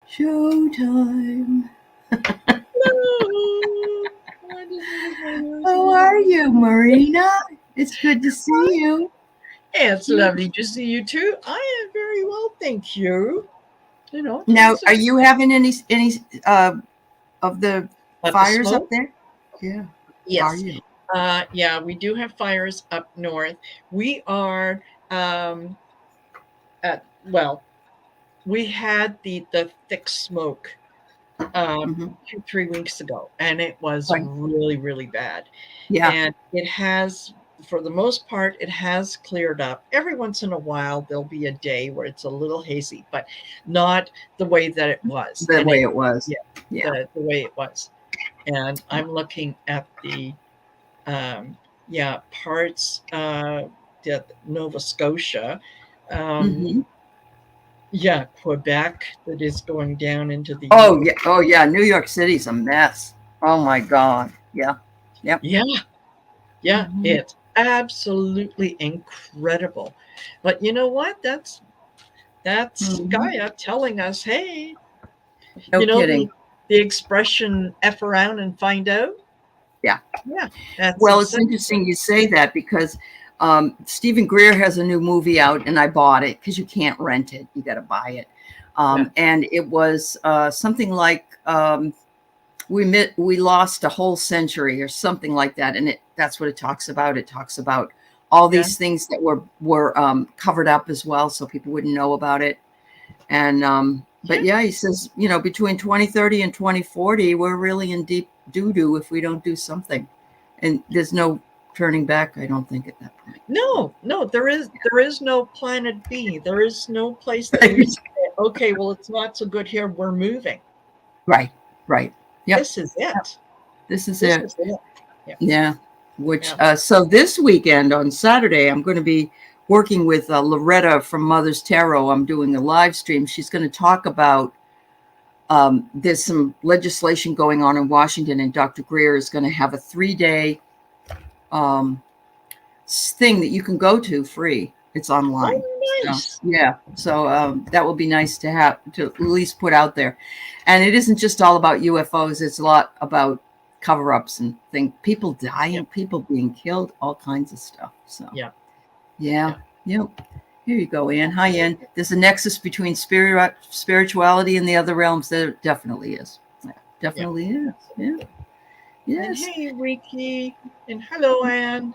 Showtime. Hello. How are you, Marina? It's good to see you. It's lovely to see you too. I am very well, thank you. Now, Things are are you having any of the up the fires up smoke. there? Yeah. Are Yes. you? Yeah, we do have fires up north. We are um well, we had the thick smoke Mm-hmm. 2 3 weeks ago, and it was Right. really really bad. Yeah. And it has, for the most part, it has cleared up. Every once in a while there'll be a day where it's a little hazy, but not the way that it was. The And way it, it was. yeah, Yeah. the way it was. And I'm looking at the yeah, parts that Nova Scotia, um Mm-hmm. yeah, Quebec, that is going down into the Oh U. yeah. Oh yeah. New York City's a mess. Oh my God. Yeah. Yep. Yeah, yeah, Mm-hmm. it's absolutely incredible. But you know what? That's Mm-hmm. Gaia telling us, hey, No you know kidding. the expression "f around and find out." Yeah. Yeah, that's Well, it's exactly. interesting you say that because Stephen Greer has a new movie out, and I bought it because you can't rent it; you got to buy it. Yeah, And it was something like we lost a whole century or something like that, and that's what it talks about. It talks about all yeah, these things that were covered up as well, so people wouldn't know about it. And but yeah, yeah, he says between 2030 and 2040, we're really in deep doo doo if we don't do something, and there's no turning back. I don't think at that point. So no, no, there is no planet B. There is no place that we say, okay, well, it's not so good here, we're moving. right, right, yep. This is it. This is This it. is it. Yeah, Yeah. Which yeah. so this weekend on Saturday, I'm going to be working with Loretta from Mother's Tarot. I'm doing a live stream. She's going to talk about there's some legislation going on in Washington, and Dr. Greer is going to have a 3-day um, thing that you can go to free. It's online. Oh, So nice. yeah, so that will be nice to have to at least put out there. And it isn't just all about UFOs. It's a lot about cover-ups and things, people Yeah, dying, people being killed, all kinds of stuff. So yeah, yeah, yeah, yep. Here you go, Ann. Hi, Ann. There's a nexus between spirituality and the other realms. There definitely is. Yeah, yeah. definitely is. Yeah. And Yes. hey, Riki, and hello, Anne.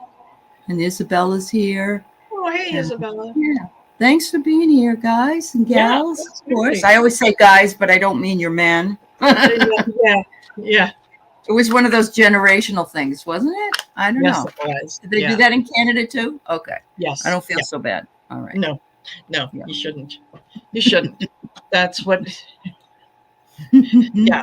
And Isabella's here. Oh, hey, And Isabella. yeah. Thanks for being here, guys and Yeah, gals, of course. absolutely. I always say guys, but I don't mean your men. Yeah, It yeah, yeah. was one of those generational things, wasn't it? I don't Yes, know. it was. Did they do Yeah. that in Canada too? Okay. I Yes. don't feel Yeah. so bad. All right. No, no, Yeah. you shouldn't. You shouldn't. That's what, yeah,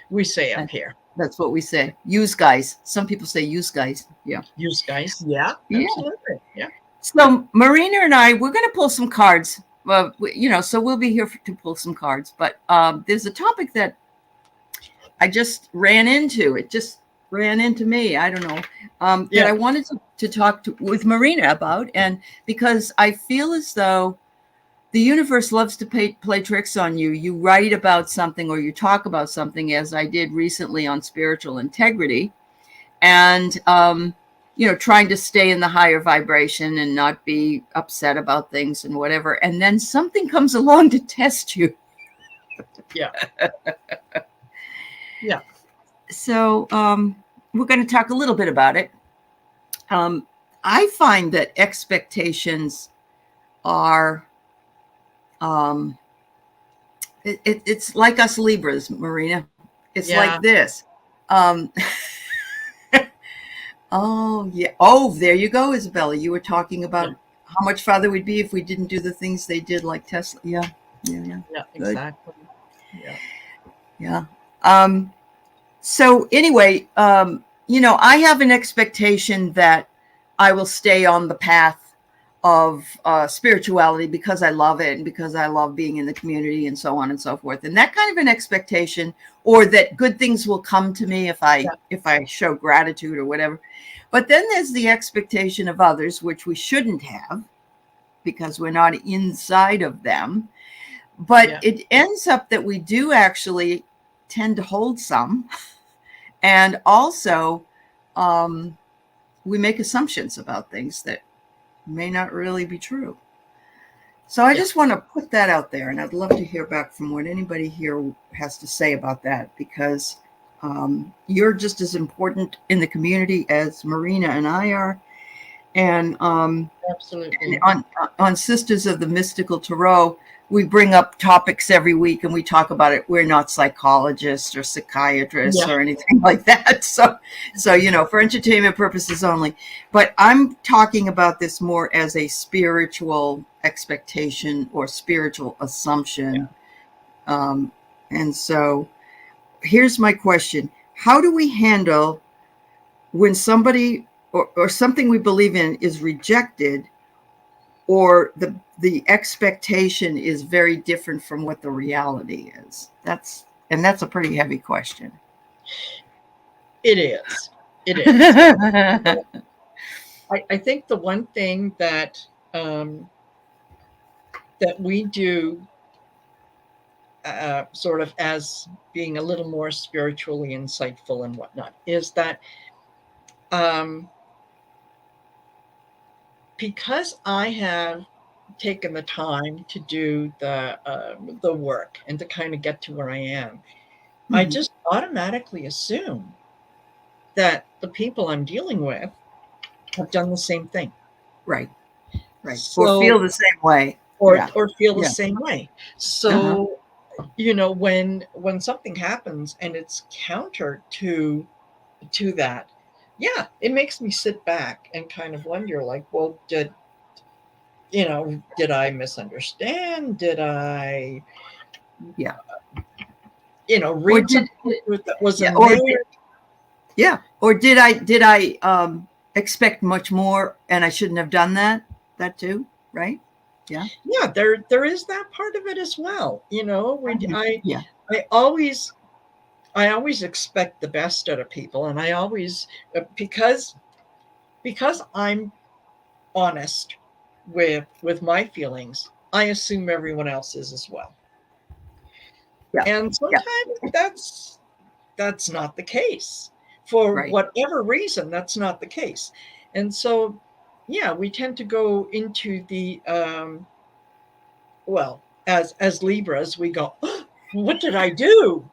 we say up here. That's what we say. Use guys. Some people say use guys. Yeah. Use guys. Yeah, Yeah. absolutely. Yeah. So Marina and I, we're going to pull some cards. So we'll be here to pull some cards. But there's a topic that I just ran into. It just ran into me. I don't know that Yeah. I wanted to talk with Marina about, and because I feel as though the universe loves to play tricks on you. You write about something or you talk about something, as I did recently on spiritual integrity, and trying to stay in the higher vibration and not be upset about things and whatever. And then something comes along to test you. Yeah. Yeah. So we're going to talk a little bit about it. I find that expectations are um, it's like us Libras, Marina. It's like Yeah. this. Um, oh yeah. Oh, there you go, Isabella. You were talking Yeah. about how much farther we'd be if we didn't do the things they did, like Tesla. Yeah, yeah, yeah. Yeah. Good. Exactly. Yeah. Yeah. Um, so anyway, I have an expectation that I will stay on the path of spirituality because I love it and because I love being in the community and so on and so forth. And that kind of an expectation, or that good things will come to me Yeah. if I show gratitude or whatever. But then there's the expectation of others, which we shouldn't have because we're not inside of them. But it ends up that we do actually tend to hold some. And also, we make assumptions about things that may not really be true. So I just want to put that out there, and I'd love to hear back from what anybody here has to say about that, because you're just as important in the community as Marina and I are. And absolutely. And on Sisters of the Mystical Tarot, we bring up topics every week and we talk about it. We're not psychologists or psychiatrists or anything like that. So, for entertainment purposes only. But I'm talking about this more as a spiritual expectation or spiritual assumption. And so here's my question. How do we handle when somebody or something we believe in is rejected, or the expectation is very different from what the reality is? That's a pretty heavy question. It is. It is. I think the one thing that that we do sort of as being a little more spiritually insightful and whatnot is that because I have taken the time to do the work and to kind of get to where I am, I just automatically assume that the people I'm dealing with have done the same thing. Right. So, or feel the same way. Or feel the same way. So, when something happens and it's counter to that, it makes me sit back and kind of wonder, like, well, did I misunderstand? Did I, read something that wasn't there? Or did I expect much more and I shouldn't have done that too, right? There is that part of it as well. I always expect the best out of people, and I always, because I'm honest with my feelings, I assume everyone else is as well. And sometimes that's not the case. For whatever reason, that's not the case. And so, we tend to go into the as Libras, we go, oh, what did I do?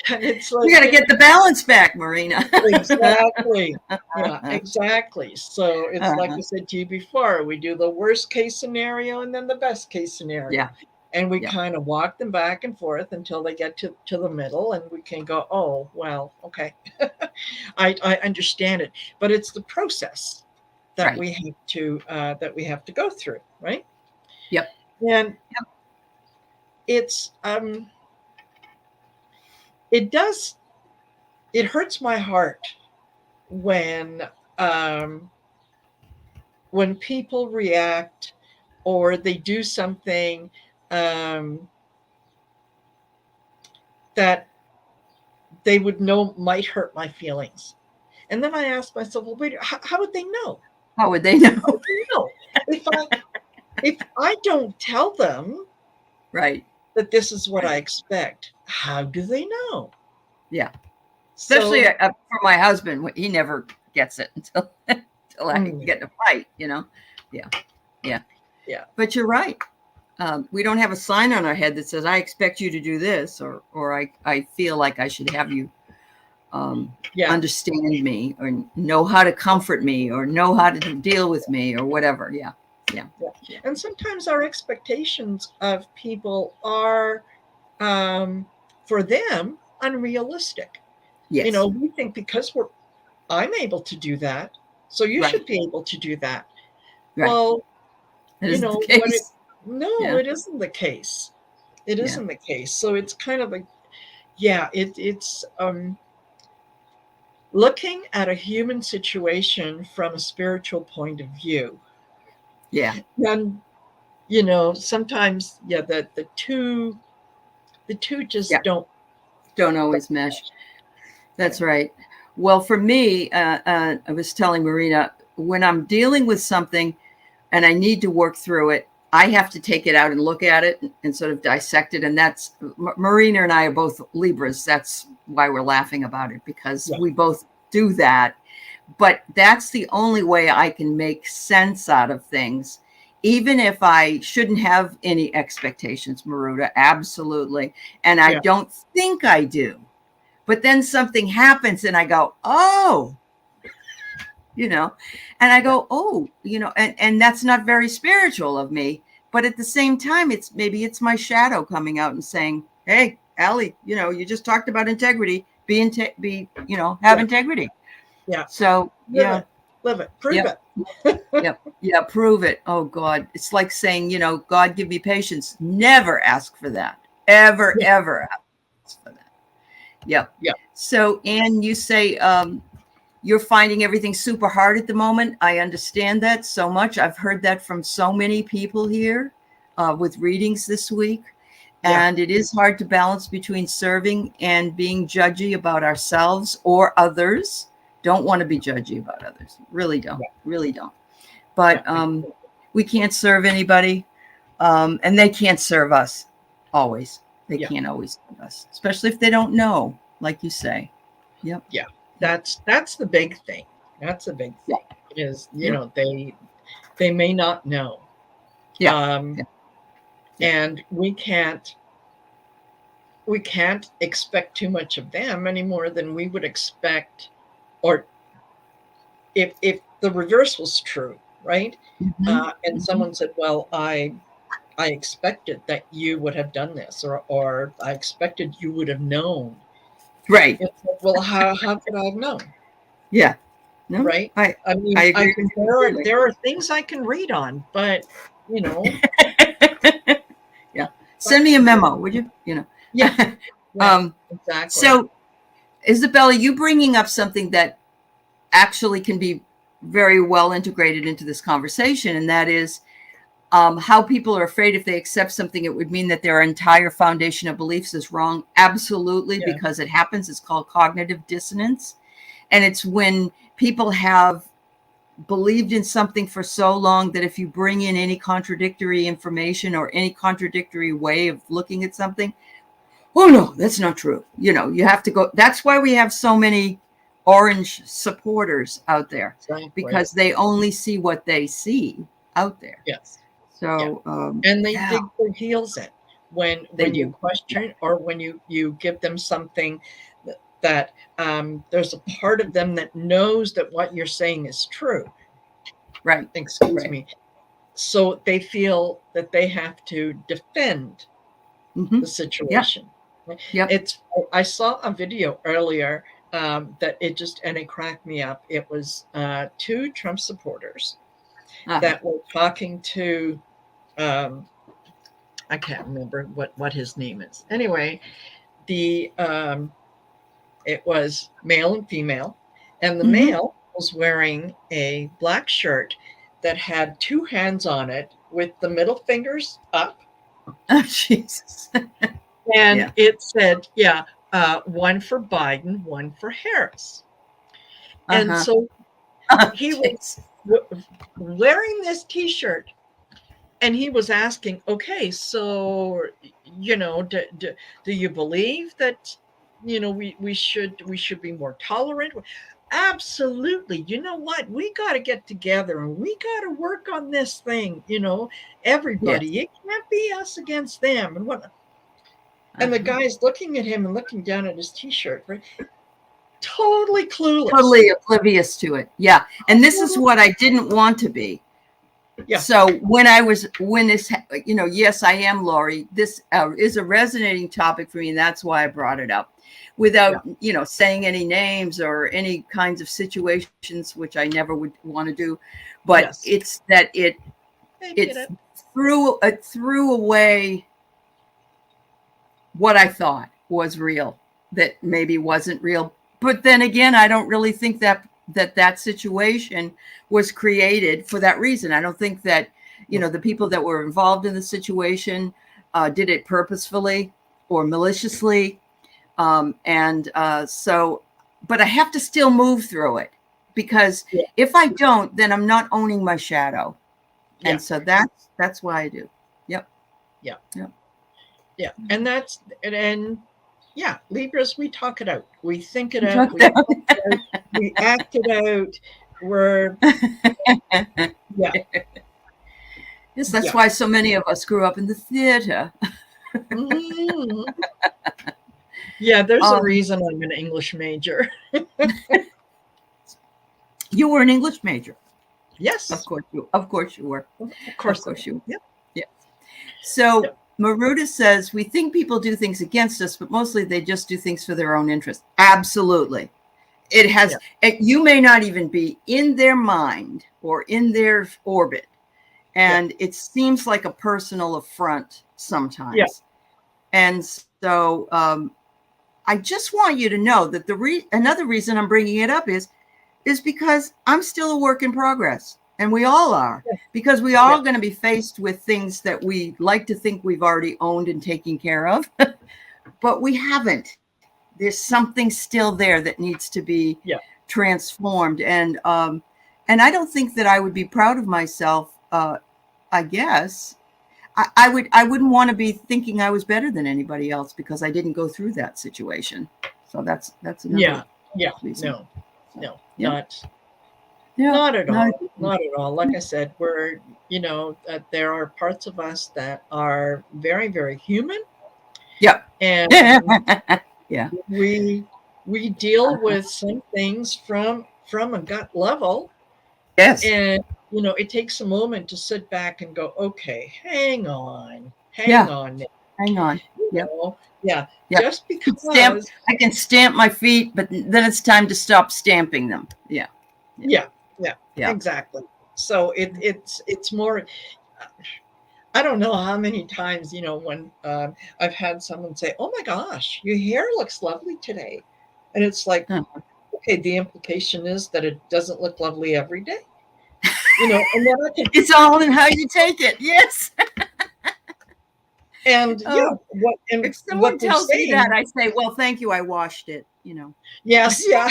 And it's like, you got to get the balance back, Marina. Exactly. Exactly. So it's like I said to you before, we do the worst case scenario and then the best case scenario. And we kind of walk them back and forth until they get to the middle, and we can go, oh, well, okay. I understand it. But it's the process that we have to go through, right? And it's it hurts my heart when people react or they do something that they would know might hurt my feelings. And then I ask myself, well, wait, how would they know? How would they know? If I don't tell them that this is what I expect, how do they know? Especially for my husband, he never gets it until I get in a fight, But you're right. We don't have a sign on our head that says, I expect you to do this, or I feel like I should have you understand me, or know how to comfort me, or know how to deal with me, or whatever. And sometimes our expectations of people are, for them, unrealistic. We think because I'm able to do that, so you should be able to do that. Well, it isn't the case. It isn't the case. It isn't the case. So it's kind of like, it's looking at a human situation from a spiritual point of view. And sometimes the two just don't always mesh. That's right. Well, for me, I was telling Marina, when I'm dealing with something and I need to work through it, I have to take it out and look at it and sort of dissect it. And that's Marina and I are both Libras. That's why we're laughing about it, because we both do that. But that's the only way I can make sense out of things, even if I shouldn't have any expectations, Maruta, absolutely. And I don't think I do. But then something happens and I go, oh, you know, and I go, oh, you know, and that's not very spiritual of me. But at the same time, maybe it's my shadow coming out and saying, hey, Allie, you know, you just talked about integrity, have integrity. Yeah. So, Live it, prove it. Yeah. Prove it. Oh God. It's like saying, you know, God, give me patience. Never ask for that. Ever ask for that. Yeah. So, Anne, you say, you're finding everything super hard at the moment. I understand that so much. I've heard that from so many people here with readings this week. And it is hard to balance between serving and being judgy about ourselves or others. Don't want to be judgy about others. Really don't. Really don't. But we can't serve anybody. And they can't serve us always. They can't always serve us, especially if they don't know, like you say. Yep. Yeah. That's the big thing. That's a big thing is, you know, they may not know. And we can't expect too much of them any more than we would expect, or if the reverse was true, right? And someone said, well, I expected that you would have done this, or I expected you would have known. Right. Well, how could I have known? Yeah. No, right. I mean, there are things I can read on, but you know. Send me a memo, would you? You know. Exactly. So, Isabella, you bringing up something that actually can be very well integrated into this conversation, and that is how people are afraid if they accept something, it would mean that their entire foundation of beliefs is wrong. Absolutely, because it happens. It's called cognitive dissonance. And it's when people have believed in something for so long that if you bring in any contradictory information or any contradictory way of looking at something, oh no, that's not true. You know, you have to go. That's why we have so many orange supporters out there, because they only see what they see out there. Yes. So, and they dig their heels in when you question or when you give them something that there's a part of them that knows that what you're saying is true. Right. Excuse me. So they feel that they have to defend the situation. I saw a video earlier that it cracked me up. It was 2 Trump supporters that were talking to I can't remember what his name is. Anyway, it was male and female, and the male was wearing a black shirt that had 2 hands on it with the middle fingers up. Oh, Jesus. And it said, one for Biden, one for Harris. And so he was wearing this T-shirt, and he was asking, okay, so, you know, do you believe that, you know, we should be more tolerant? Absolutely. You know what? We got to get together and we got to work on this thing, you know, everybody. It can't be us against them. And what? And the guy's looking at him and looking down at his T-shirt, right? Totally clueless. Totally oblivious to it. Yeah. And this is what I didn't want to be. Yeah. So when this, you know, yes, I am, Lori. This is a resonating topic for me, and that's why I brought it up, without you know, saying any names or any kinds of situations, which I never would want to do. But it's that it threw away what I thought was real, that maybe wasn't real. But then again, I don't really think that situation was created for that reason. I don't think that, you know, the people that were involved in the situation did it purposefully or maliciously. So, but I have to still move through it, because if I don't, then I'm not owning my shadow. And so that's why I do. Yep. Yeah. Yep. Yeah. And yeah, Libras, we talk it out. We think it out. We talk it out. We act it out. We're, yeah. Yes, that's why so many of us grew up in the theater. Mm-hmm. Yeah, there's a reason I'm an English major. You were an English major. Yes. Of course you were. Of course you were. Yep. Yeah. So Maruta says, we think people do things against us, but mostly they just do things for their own interest. Absolutely. It has, you may not even be in their mind or in their orbit. And it seems like a personal affront sometimes. Yeah. And so I just want you to know that another reason I'm bringing it up is because I'm still a work in progress, and we all are, because we are going to be faced with things that we like to think we've already owned and taken care of, but we haven't. There's something still there that needs to be transformed. And I don't think that I would be proud of myself. I guess I wouldn't want to be thinking I was better than anybody else because I didn't go through that situation. So that's another reason. No, not at all. Like I said, we're, there are parts of us that are very, very human. Yep. And we deal with some things from a gut level. Yes. And it takes a moment to sit back and go, okay, hang on. Hang on. Yep. Just because I can stamp my feet, but then it's time to stop stamping them. Yeah. Exactly. So it's more, I don't know how many times, when I've had someone say, oh my gosh, your hair looks lovely today. And it's like, okay, the implication is that it doesn't look lovely every day. And then it's all in how you take it. Yes. And if someone tells me that, I say, well, thank you, I washed it, Yes, yeah.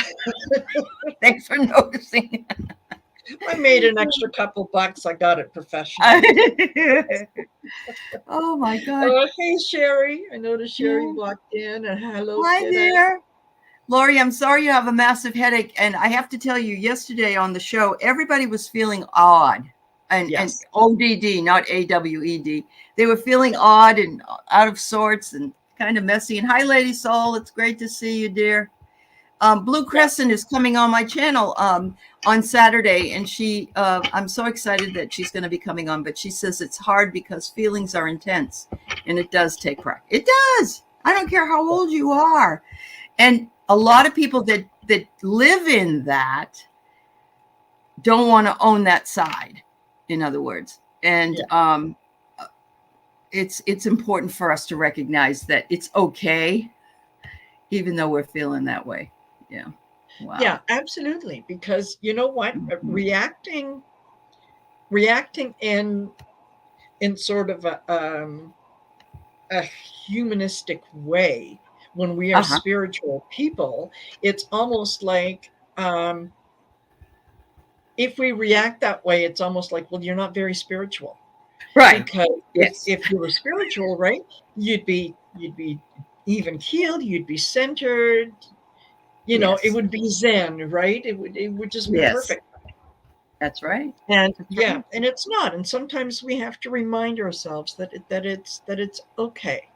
Thanks for noticing. I made an extra couple bucks. I got it professional. Oh my God. Hey Sherry. I noticed Sherry walked in, and hello. Hi there. Lori, I'm sorry you have a massive headache. And I have to tell you, yesterday on the show, everybody was feeling odd. And ODD, not AWED. They were feeling odd and out of sorts and kind of messy. And hi, Lady Soul. It's great to see you, dear. Blue Crescent is coming on my channel on Saturday. And I'm so excited that she's going to be coming on. But she says it's hard because feelings are intense. And it does take practice. It does. I don't care how old you are. And a lot of people that live in that don't want to own that side. In other words, and it's important for us to recognize that it's okay, even though we're feeling that way. Yeah. Wow. Yeah, absolutely. Because you know what, reacting in sort of a humanistic way when we are spiritual people, it's almost like if we react that way, it's almost like, well, you're not very spiritual. Right. Because if you were spiritual, right, you'd be even keeled, you'd be centered, it would be Zen, right? It would just be perfect. That's right. And and it's not. And sometimes we have to remind ourselves that it's okay.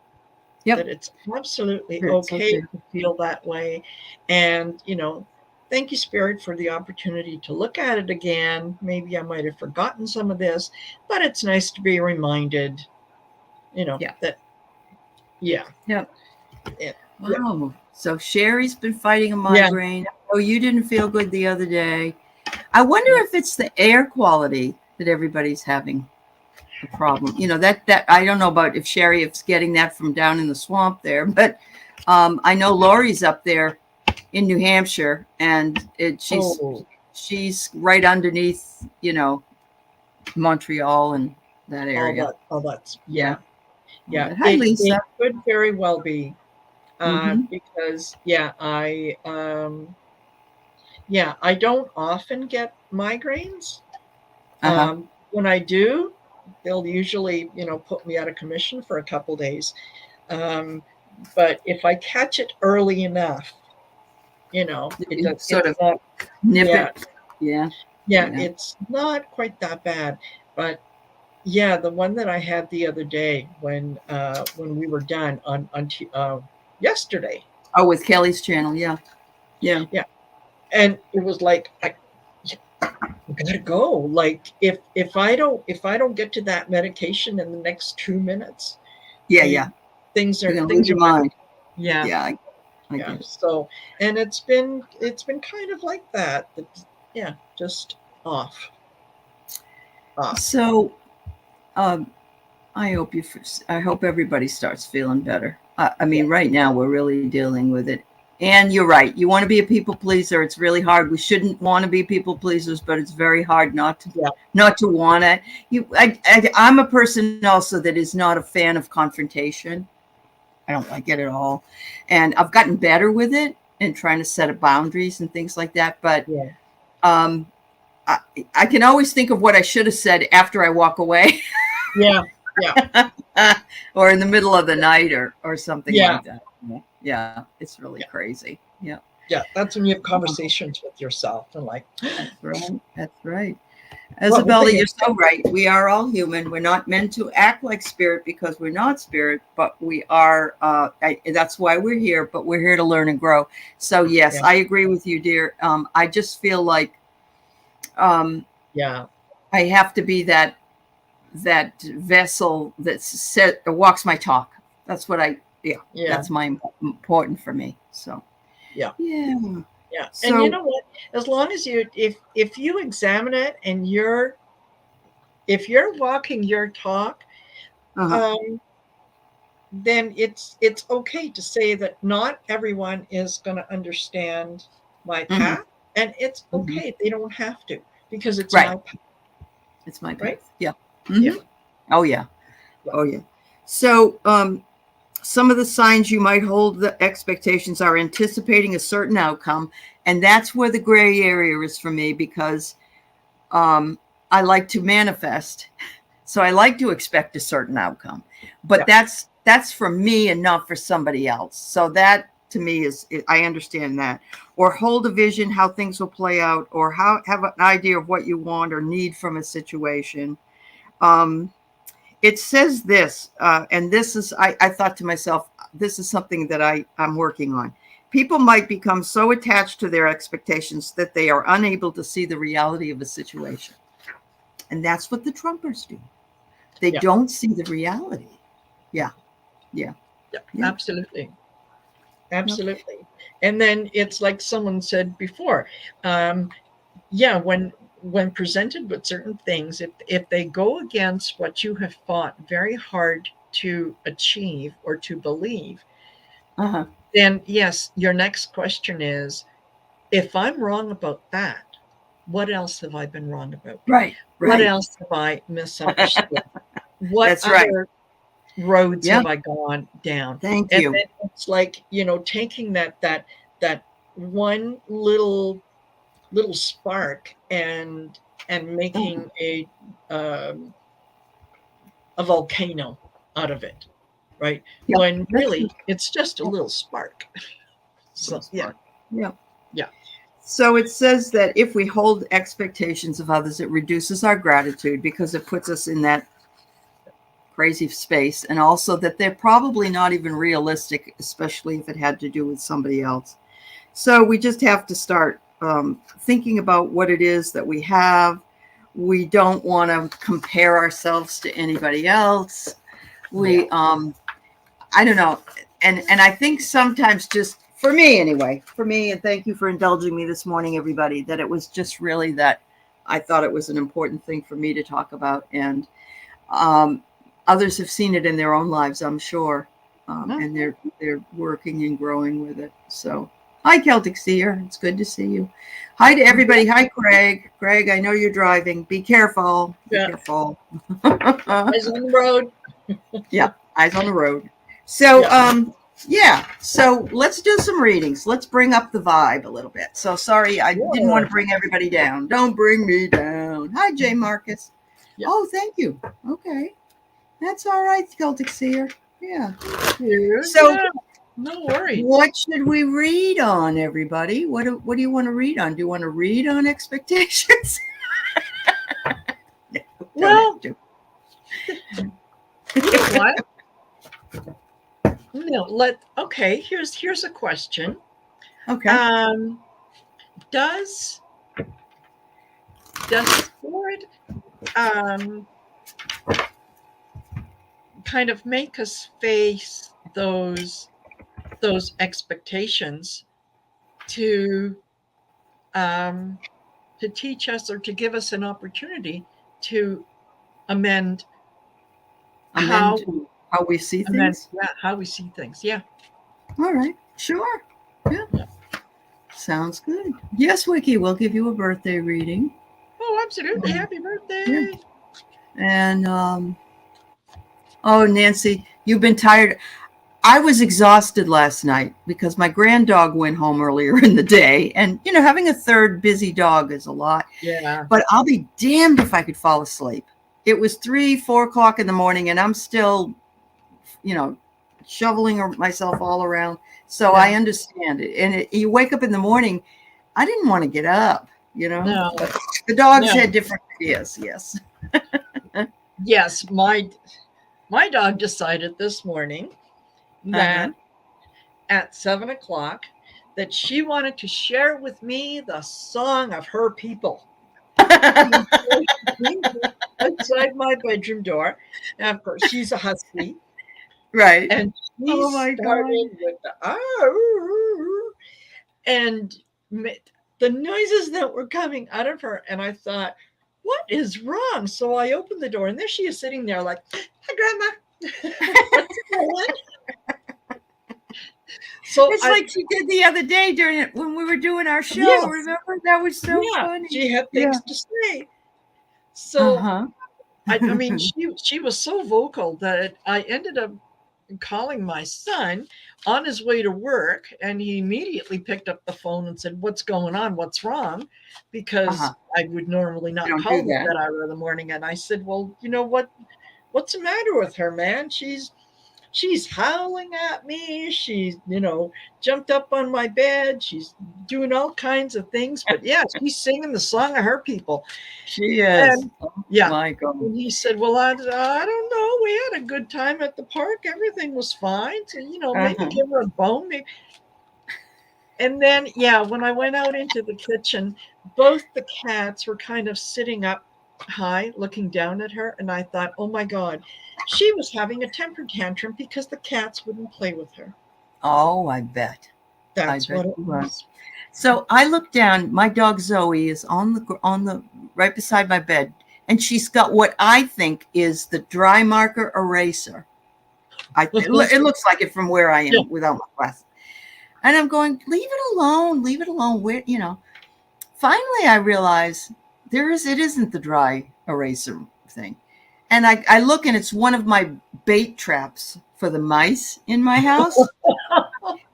Yep. That it's absolutely okay to feel that way. And thank you, Spirit, for the opportunity to look at it again. Maybe I might have forgotten some of this, but it's nice to be reminded, that, Wow. So Sherry's been fighting a migraine. Oh, you didn't feel good the other day. I wonder if it's the air quality that everybody's having a problem. That I don't know about if Sherry is getting that from down in the swamp there, but I know Lori's up there in New Hampshire, and she's right underneath, Montreal and that area. That's Hi, Lisa. It could very well be because I don't often get migraines. when I do, they'll usually, put me out of commission for a couple days. But if I catch it early enough, Sort it's of not, nip yeah, it. Yeah. yeah, Yeah. it's not quite that bad. But yeah, the one that I had the other day when we were done yesterday. Oh, with Kelly's channel. Yeah. Yeah. Yeah, and it was like I gotta go. Like if I don't get to that medication in the next 2 minutes, Yeah. you, Yeah. things You're are gonna lose things your are gonna, mind. yeah, Yeah. I yeah. get it. So, and it's been kind of like that. Yeah, just off, off. So, um, I hope everybody starts feeling better. I Yeah, mean, right now we're really dealing with it. And you're right. You want to be a people pleaser. It's really hard. We shouldn't want to be people pleasers, but it's very hard yeah, not to want it. I'm a person also that is not a fan of confrontation. I don't like it at all, and I've gotten better with it and trying to set up boundaries and things like that. But yeah, um, I, I can always think of what I should have said after I walk away. yeah, yeah, Or in the middle of the night or something yeah, like that. Yeah, it's really yeah, crazy. Yeah, yeah. That's when you have conversations with yourself and like, that's right. That's right. what will Isabella, they? you're so right. We are all human. We're not meant to act like spirit because we're not spirit, but we are. That's why we're here. But we're here to learn and grow. So yes, Yeah, I agree with you, dear. I just feel like um, yeah, I have to be that vessel that walks my talk. That's what yeah, yeah, that's my important for me. So yeah. yeah. Yeah, and you So know what? As long as if you examine it and if you're walking your talk, uh-huh. um, then it's okay to say that not everyone is going to understand my Hmm. path, and it's Hmm. okay. They don't have to because it's Right, my path, it's my right? path. Yeah. Yeah, Hmm. Oh yeah. yeah, Oh yeah. So some of the signs you might hold the expectations are anticipating a certain outcome, and that's where the gray area is for me because um, I like to manifest. So I like to expect a certain outcome, but yeah, that's for me and not for somebody else. So that to me I understand that. Or hold a vision how things will play out, or how have an idea of what you want or need from a situation. Um, it says this, and this is I thought to myself, this is something that I'm working on. People might become so attached to their expectations that they are unable to see the reality of a situation, and that's what the Trumpers do. They yeah, don't see the reality. Yeah, yeah, yeah. yeah, Absolutely, yep. absolutely. And then it's like someone said before. Um, yeah, when presented with certain things, if they go against what you have fought very hard to achieve or to believe, Uh-huh. then yes, your next question is, if I'm wrong about that, what else have I been wrong about? Right, What right. else have I misunderstood? What That's right. other roads Yeah. have I gone down? Thank And you. then it's like, taking that one little spark and Uh-huh. making um, a volcano out of it, right? Yeah, When that's good. really it's just a Yeah, little spark. little So yeah, spark. Yeah. yeah, So it says that if we hold expectations of others, it reduces our gratitude because it puts us in that crazy space, and also that they're probably not even realistic, especially if it had to do with somebody else. So we just have to start thinking about what it is that we have. We don't want to compare ourselves to anybody else. yeah, I don't know, and I think sometimes, just for me anyway, for me, and thank you for indulging me this morning, everybody. That it was just really that I thought it was an important thing for me to talk about, and um, others have seen it in their own lives, I'm sure, and mhm, they're working and growing with it. So, hi, Celtic Seer. It's good to see you. Hi to yeah, everybody. Hi, Craig. Craig, I know you're driving. Be careful. Be yeah. careful. Eyes on the road. Yeah, eyes on the road. So, Yeah, yeah. So let's do some readings. Let's bring up the vibe a little bit. So sorry, I didn't want sure. to bring everybody down. Don't bring me down. Hi, Jay Marcus. Yeah. Oh, thank you. Okay. That's all right, Celtic Seer. Yeah. So Yeah, no worries. what should we read on, everybody? What do you want to read on? Do you want to read on expectations? Don't Well, have to. you know what? No, okay, here's a question. Okay. Um, does spirit um kind of make us face those expectations to um to teach us or to give us an opportunity to amend how Amend how we see amend things. yeah, how we see things. Yeah. All right. Sure. Yeah. Yeah. Sounds good. Yes, Wiki, we'll give you a birthday reading. Oh, absolutely. Happy Yeah. birthday. And oh, Nancy, you've been tired. I was exhausted last night because my grand dog went home earlier in the day. And, having a third busy dog is a lot. Yeah. But I'll be damned if I could fall asleep. It was 3, 4 o'clock in the morning, and I'm still, shoveling myself all around. So I understand it. And you wake up in the morning, I didn't want to get up, No. But the dogs No. had different ideas. Yes. Yes, my dog decided this morning that at 7 o'clock that she wanted to share with me the song of her people. Outside my bedroom door. And of course, she's a husky. Right. And she Oh my God. started with the and the noises that were coming out of her. And I thought, what is wrong? So I opened the door, and there she is sitting there like, hi, Grandma. What's going? So It's like she did the other day during it when we were doing our show. Yes. Remember? That was so funny. She had things to say. So Uh-huh. I mean, she was so vocal that I ended up calling my son on his way to work, and he immediately picked up the phone and said, "What's going on? What's wrong?" Because I would normally not call him that hour of the morning. And I said, "Well, you know what's the matter with her, man? She's howling at me. She's, jumped up on my bed. She's doing all kinds of things. But yeah, she's singing the song of her people." She is. And, yeah. My God. And he said, "Well, I don't know. We had a good time at the park. Everything was fine. So, maybe give her a bone." Maybe. And then, when I went out into the kitchen, both the cats were kind of sitting up high, looking down at her. And I thought, oh my God, she was having a temper tantrum because the cats wouldn't play with her. Oh, I bet. That's what it was. So I look down. My dog Zoe is on the right beside my bed, and she's got what I think is the dry marker eraser. It looks like it from where I am without my glasses. And I'm going, leave it alone. Leave it alone. Where, finally I realize it isn't the dry eraser thing. And I look, and it's one of my bait traps for the mice in my house.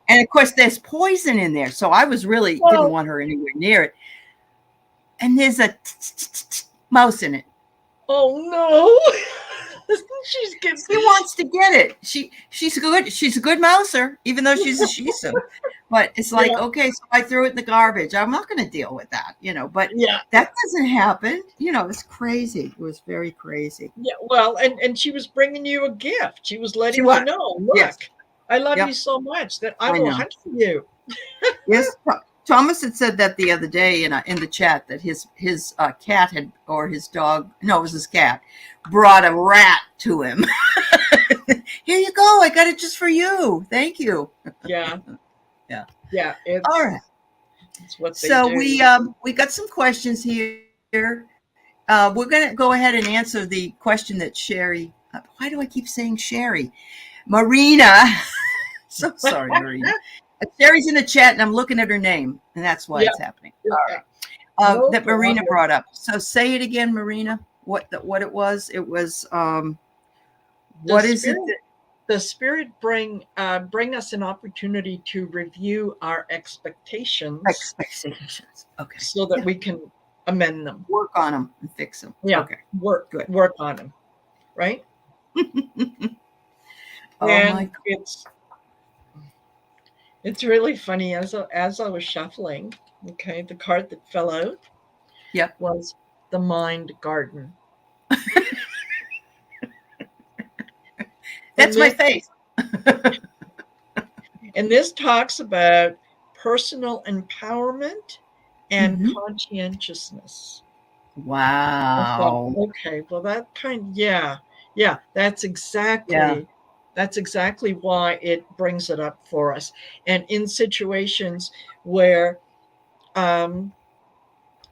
And of course there's poison in there. So I was really didn't want her anywhere near it. And there's a mouse in it. Oh no. She wants to get it. She's good. She's a good mouser, even though she's a Shih Tzu. But it's like, okay, so I threw it in the garbage. I'm not going to deal with that, But that doesn't happen. It's crazy. It was very crazy. Yeah, well, and she was bringing you a gift. She was letting you know, look, I love you so much that I will hunt for you. Yes. Thomas had said that the other day in the chat that his cat or his dog, no, it was his cat, brought a rat to him. Here you go. I got it just for you. Thank you. Yeah. Yeah. All right. It's what they so do. we got some questions here. We're going to go ahead and answer the question that Sherry. Why do I keep saying Sherry? Marina. So sorry, Marina. Sherry's in the chat, and I'm looking at her name, and that's why it's happening. All right. That Marina brought up. So say it again, Marina. What it was? It was. What is it? The spirit bring us an opportunity to review our expectations. Okay. So that we can amend them. Work on them and fix them. Yeah. Okay. Work on them. Right. Oh my And God. it's really funny, as I was shuffling, okay, the card that fell out Yep. was the Mind Garden. That's my face. And this talks about personal empowerment and Mhm. conscientiousness. I thought, Wow. okay, well, that that's Yeah. exactly why it brings it up for us. And in situations where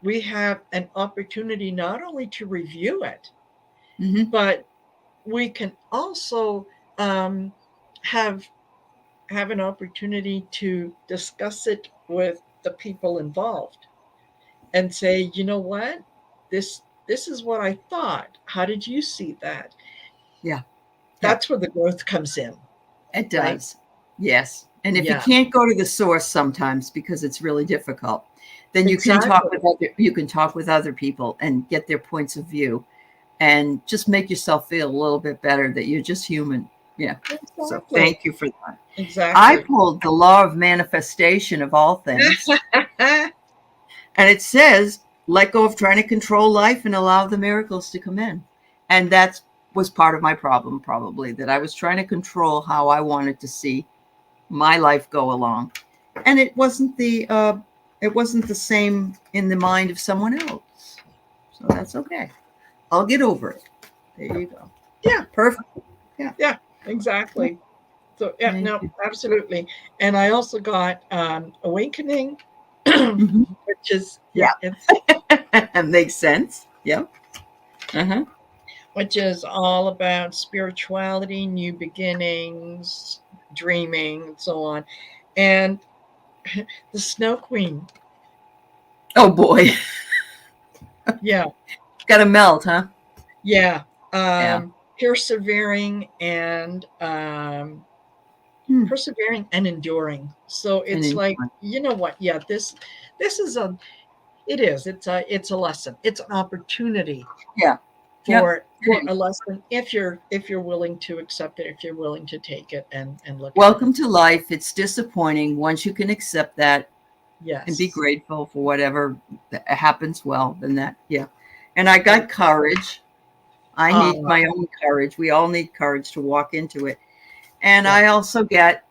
we have an opportunity not only to review it, Mhm. but we can also have an opportunity to discuss it with the people involved and say, you know what, this is what I thought. How did you see that? Yeah. Yeah. That's where the growth comes in, It right? does. Yes. And if you Yeah, can't go to the source sometimes because it's really difficult, then exactly. you can talk with other people and get their points of view and just make yourself feel a little bit better that you're just human. Yeah. So Exactly. thank you for that. I Exactly. pulled the law of manifestation of all things, and it says, let go of trying to control life and allow the miracles to come in. And that was part of my problem, probably, that I was trying to control how I wanted to see my life go along. And it wasn't the same in the mind of someone else. So that's okay. I'll get over it. There you go. Yeah, Perfect. Yeah. yeah, exactly. So yeah, Thank no, you. absolutely. And I also got awakening, Mhm. which is Yeah. it's Makes sense. Yeah. Uh-huh. which is all about spirituality, new beginnings, dreaming, and so on. And the Snow Queen, Oh boy. yeah, Got to melt, huh? yeah, Yeah. persevering and Hmm. enduring. So And it's like, enjoy. you know what? Yeah, this is a it is. It's a lesson. It's an opportunity Yeah. Yep. for a lesson if you're willing to accept it, if you're willing to take it and look at it. Welcome to life. It's disappointing. Once you can accept that and be Yes. grateful for whatever happens, well, then that, yeah. And I Yeah. got courage. I need Uh, my own courage. We all need courage to walk into it. And yeah. I also get,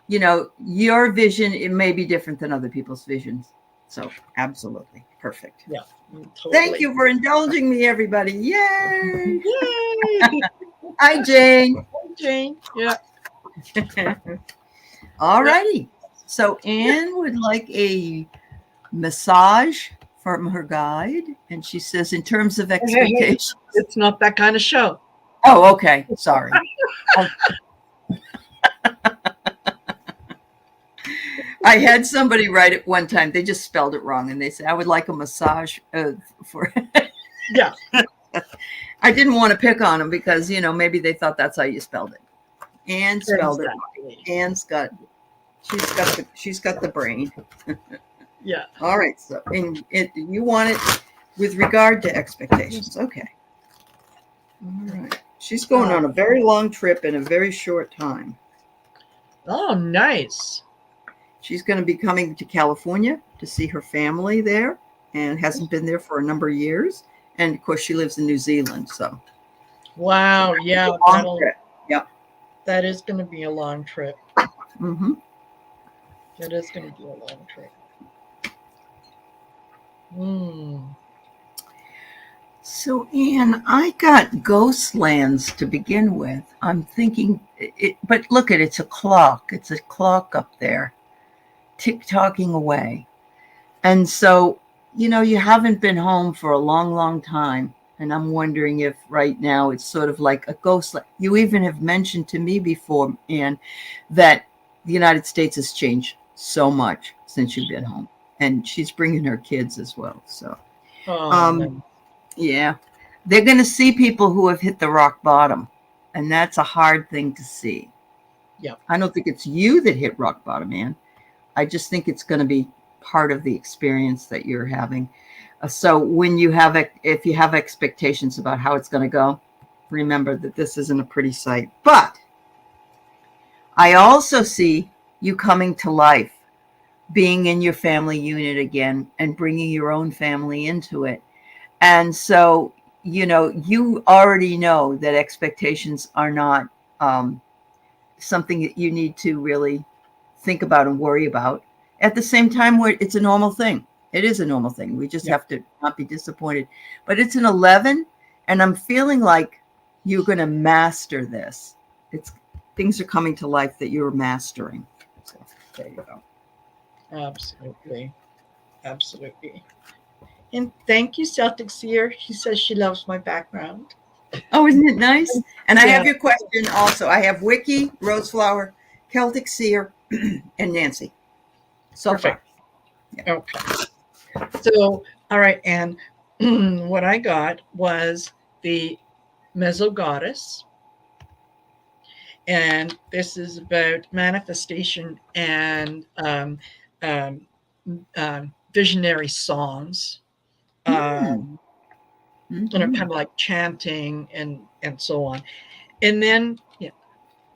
your vision, it may be different than other people's visions. So, absolutely. Perfect. Yeah. Thank Totally. you for indulging me, everybody. Yay. Yay! Hi, Jane. Jane. Yeah. All Yeah. righty. So, Anne would like a massage from her guide. And she says, in terms of Hey, expectations. it's not that kind of show. Oh, okay. Sorry. I had somebody write it one time. They just spelled it wrong. And they said, I would like a massage for. Yeah. I didn't want to pick on them because, maybe they thought that's how you spelled it. Anne spelled it. Exactly. She's got the brain. Yeah. All right. So, you want it with regard to expectations. Okay. All right. She's going on a very long trip in a very short time. Oh, nice. She's going to be coming to California to see her family there and hasn't been there for a number of years. And of course, she lives in New Zealand. So, Wow. Yeah. long trip. Yep. That is going to be a long trip. Mm-hmm. That is going to be a long trip. Mm. So, Anne, I got Ghostlands to begin with. I'm thinking, but look at it's a clock. It's a clock up there, tick-tocking away. And so, you haven't been home for a long, long time. And I'm wondering if right now it's sort of like a ghost. You even have mentioned to me before, Anne, that the United States has changed so much since you've been home. And she's bringing her kids as well. So, Oh, um, no. yeah, they're going to see people who have hit the rock bottom. And that's a hard thing to see. Yeah. I don't think it's you that hit rock bottom, Anne. I just think it's going to be part of the experience that you're having. So when you have, if you have expectations about how it's going to go, remember that this isn't a pretty sight. But I also see you coming to life, being in your family unit again and bringing your own family into it. And so, you already know that expectations are not something that you need to really think about and worry about. At the same time, where it's a normal thing. It is a normal thing. We just have to not be disappointed. But it's an 11, and I'm feeling like you're going to master this. Things are coming to life that you're mastering. So there you go. Absolutely. Absolutely. And thank you, Celtic Seer. She says she loves my background. Oh, isn't it nice? And I have your question also. I have Wiki, Roseflower, Celtic Seer, and Nancy. So perfect. Far. Yeah. Okay. So, all right. And what I got was the Mezzo Goddess. And this is about manifestation and visionary songs. Kind of like chanting and so on. And then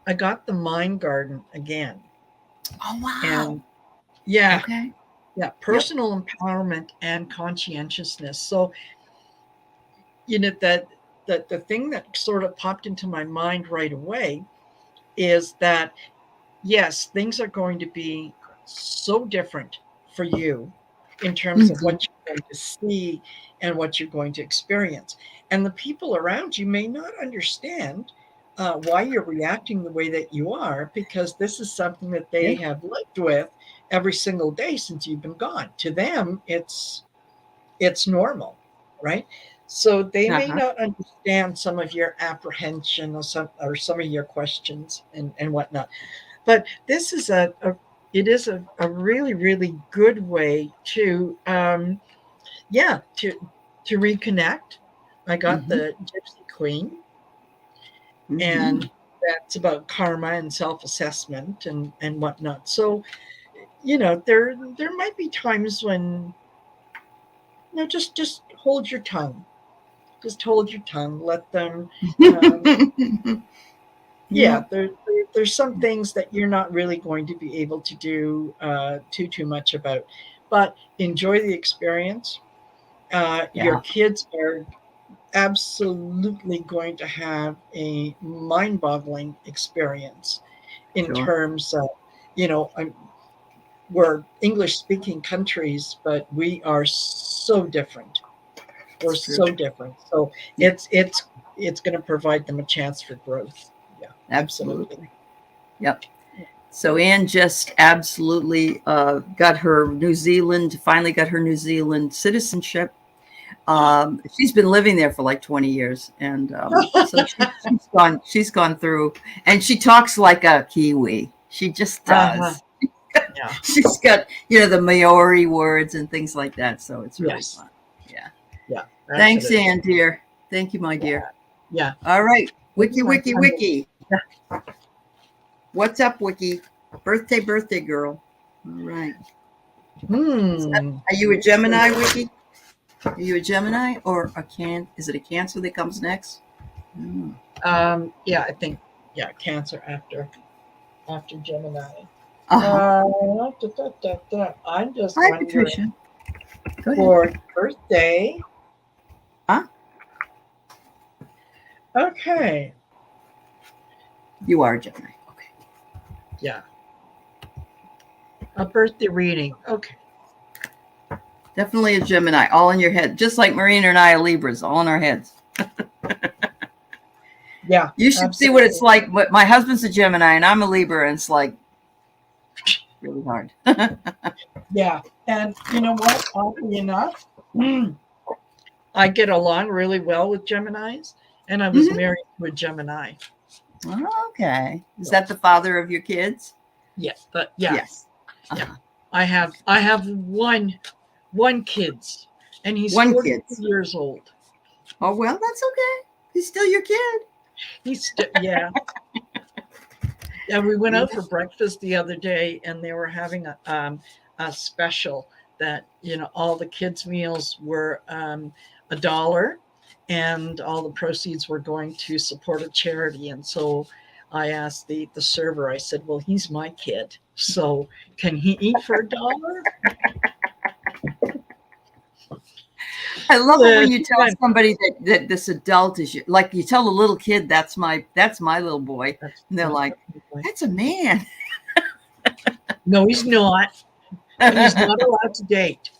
I got the Mind Garden again. Oh wow! And yeah, okay, personal empowerment and conscientiousness. So that the thing that sort of popped into my mind right away is that yes, things are going to be so different for you in terms of what you're going to see and what you're going to experience. And the people around you may not understand why you're reacting the way that you are, because this is something that they have lived with every single day since you've been gone. To them, it's normal, right? So they may not understand some of your apprehension or some of your questions and whatnot. But this is a really, really good way to reconnect. I got the Gypsy Queen, and that's about karma and self-assessment and whatnot. So there might be times when just hold your tongue. Just hold your tongue. Let them. There's some things that you're not really going to be able to do too much about, but enjoy the experience. Your kids are absolutely going to have a mind-boggling experience in terms of, we're English-speaking countries, but we are so different. We're so different. So it's going to provide them a chance for growth. Yeah, absolutely. Yep. So Anne just absolutely finally got her New Zealand citizenship. She's been living there for like 20 years. And so she's gone through, and she talks like a Kiwi. She just does. Yeah. She's got, the Maori words and things like that. So it's really fun. Yeah. Yeah. Thanks, Anne, dear. Thank you, my dear. Yeah. All right. Wiki. What's up, Wiki? Birthday girl. All right. Are you a Gemini, Wiki? Are you a Gemini or is it a Cancer that comes next? Yeah, I think Cancer after Gemini. I'm just Hi, wondering Patricia. for birthday. Huh? Okay. You are a Gemini. Okay. Yeah. A birthday reading. Okay. Definitely a Gemini, all in your head. Just like Marina and I are Libras, all in our heads. Yeah. You should see what it's like. But my husband's a Gemini and I'm a Libra, and it's like really hard. Yeah. And you know what? Oddly enough, I get along really well with Geminis, and I was married to a Gemini. Okay. Is that the father of your kids? Yes. But yes. Yeah. I have one kids, and he's 42 years old. Oh, well, that's okay. He's still your kid. He's still, yeah. Yeah, we went out for breakfast the other day, and they were having a special that, you know, all the kids' meals were $1, and all the proceeds were going to support a charity. And so I asked the server, I said, well, he's my kid, so can he eat for $1? I love it when you She tell went, somebody that this adult is like you tell a little kid that's my little boy, and they're like, that's a man. no, he's not, and he's not allowed to date.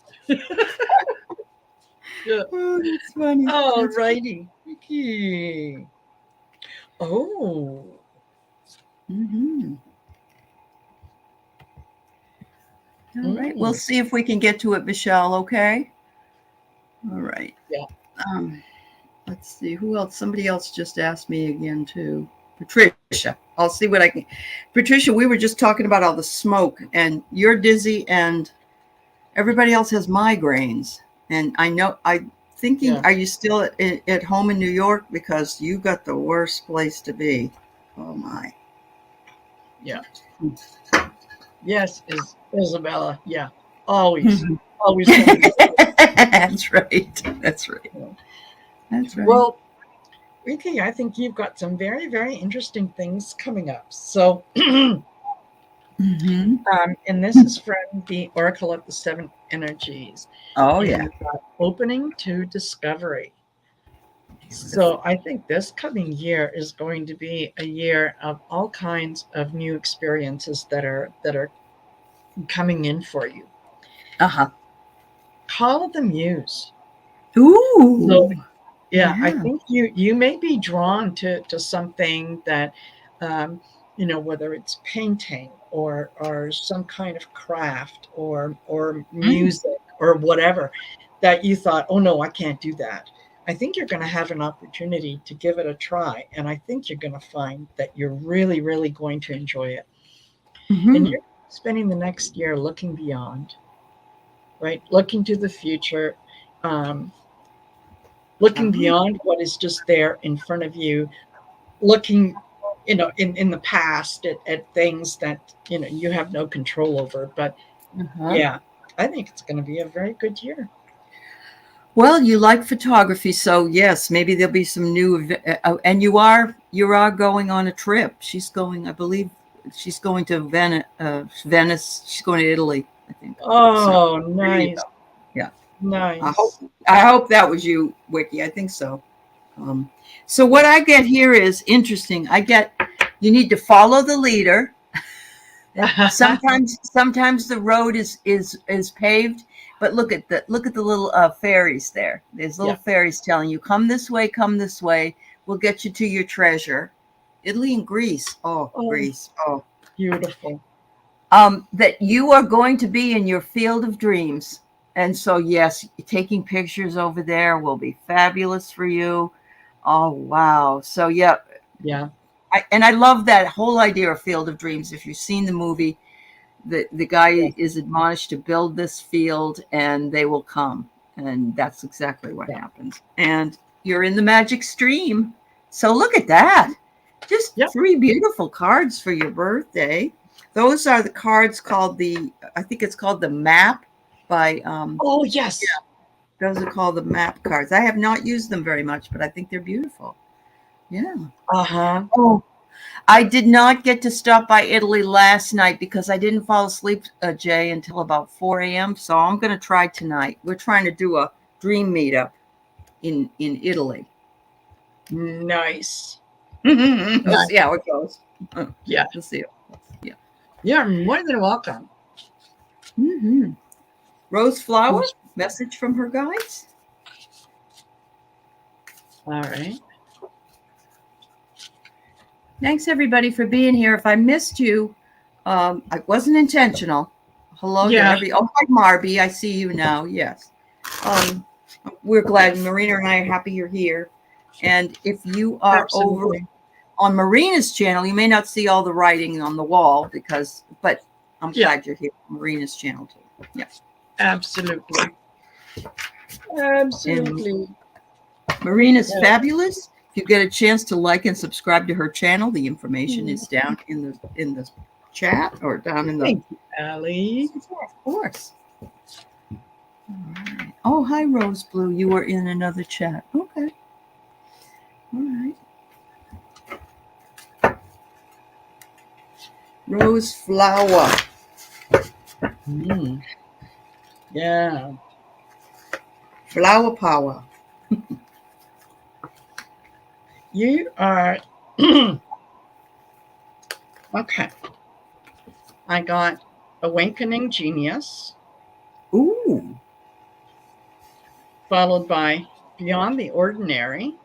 Yeah. Oh, that's funny. All That's righty. Okay. Oh. mm-hmm. All right. We'll Mm. see if we can get to it, Michelle. Okay. All right. Yeah. Let's see who else. Somebody else just asked me again too. Patricia. I'll see what I can. Patricia, we were just talking about all the smoke, and you're dizzy, and everybody else has migraines. And I know. I'm thinking, Yeah. are you still at home in New York? Because you got the worst place to be. Oh my. Yeah. Yes, Isabella. Yeah. Always. Always. That's right. That's right. That's right. Well, Ricky, I think you've got some very, very interesting things coming up. So, mm-hmm. And this is from the Oracle of the Seven Energies. Oh, yeah. Opening to discovery. So I think this coming year is going to be a year of all kinds of new experiences that are coming in for you. Uh-huh. Call the muse. Ooh. So, yeah, I think you may be drawn to something that, you know, whether it's painting or some kind of craft or music or whatever, that you thought, oh no, I can't do that. I think you're going to have an opportunity to give it a try, and I think you're going to find that you're really, really going to enjoy it. Mm-hmm. And you're spending the next year looking beyond, right? Looking to the future. Looking beyond what is just there in front of you, looking, you know, in the past at things that, you know, you have no control over. But yeah, I think it's going to be a very good year. Well, you like photography, so yes, maybe there'll be some new. And you are going on a trip. She's going, I believe, she's going to Venice. She's going to Italy, I think. Oh, so, nice. Yeah, nice. I hope that was you, Wiki. I think so. So what I get here is interesting. You need to follow the leader. Sometimes the road is paved, but look at the little fairies there. There's little fairies telling you, come this way. We'll get you to your treasure. Italy and Greece. Oh, Greece. Oh, beautiful. That you are going to be in your field of dreams. And so, yes, taking pictures over there will be fabulous for you. Oh, wow. So, yeah. I love that whole idea of field of dreams. If you've seen the movie, the guy is admonished to build this field and they will come. And that's exactly what happens. And you're in the magic stream. So look at that. Just 3 beautiful cards for your birthday. Those are the cards called I think it's called the map by. Oh, yes. Yeah, those are called the map cards. I have not used them very much, but I think they're beautiful. Yeah. Uh-huh. Oh, I did not get to stop by Italy last night because I didn't fall asleep, Jay, until about 4 a.m. So I'm going to try tonight. We're trying to do a dream meetup in Italy. Nice. We'll see how it goes. Yeah. We'll see. Yeah. You're more than welcome. Mm-hmm. Rose Flower, message from her guides. All right. Thanks, everybody, for being here. If I missed you, I wasn't intentional. Hello to every. Oh, hi, Marby. I see you now. Yes. We're glad. Marina and I are happy you're here. And if you are over on Marina's channel, you may not see all the writing on the wall but I'm glad you're here. Marina's channel too. Yeah. Absolutely. Absolutely. And Marina's fabulous. If you get a chance to like and subscribe to her channel, the information is down in the chat or down in the. Thank you, Allie. Of course. Oh, hi, Rose Blue. You were in another chat. Okay. All right. Rose flower. Mm. Yeah. Flower power. You are okay. I got Awakening Genius, Ooh. followed by Beyond the Ordinary,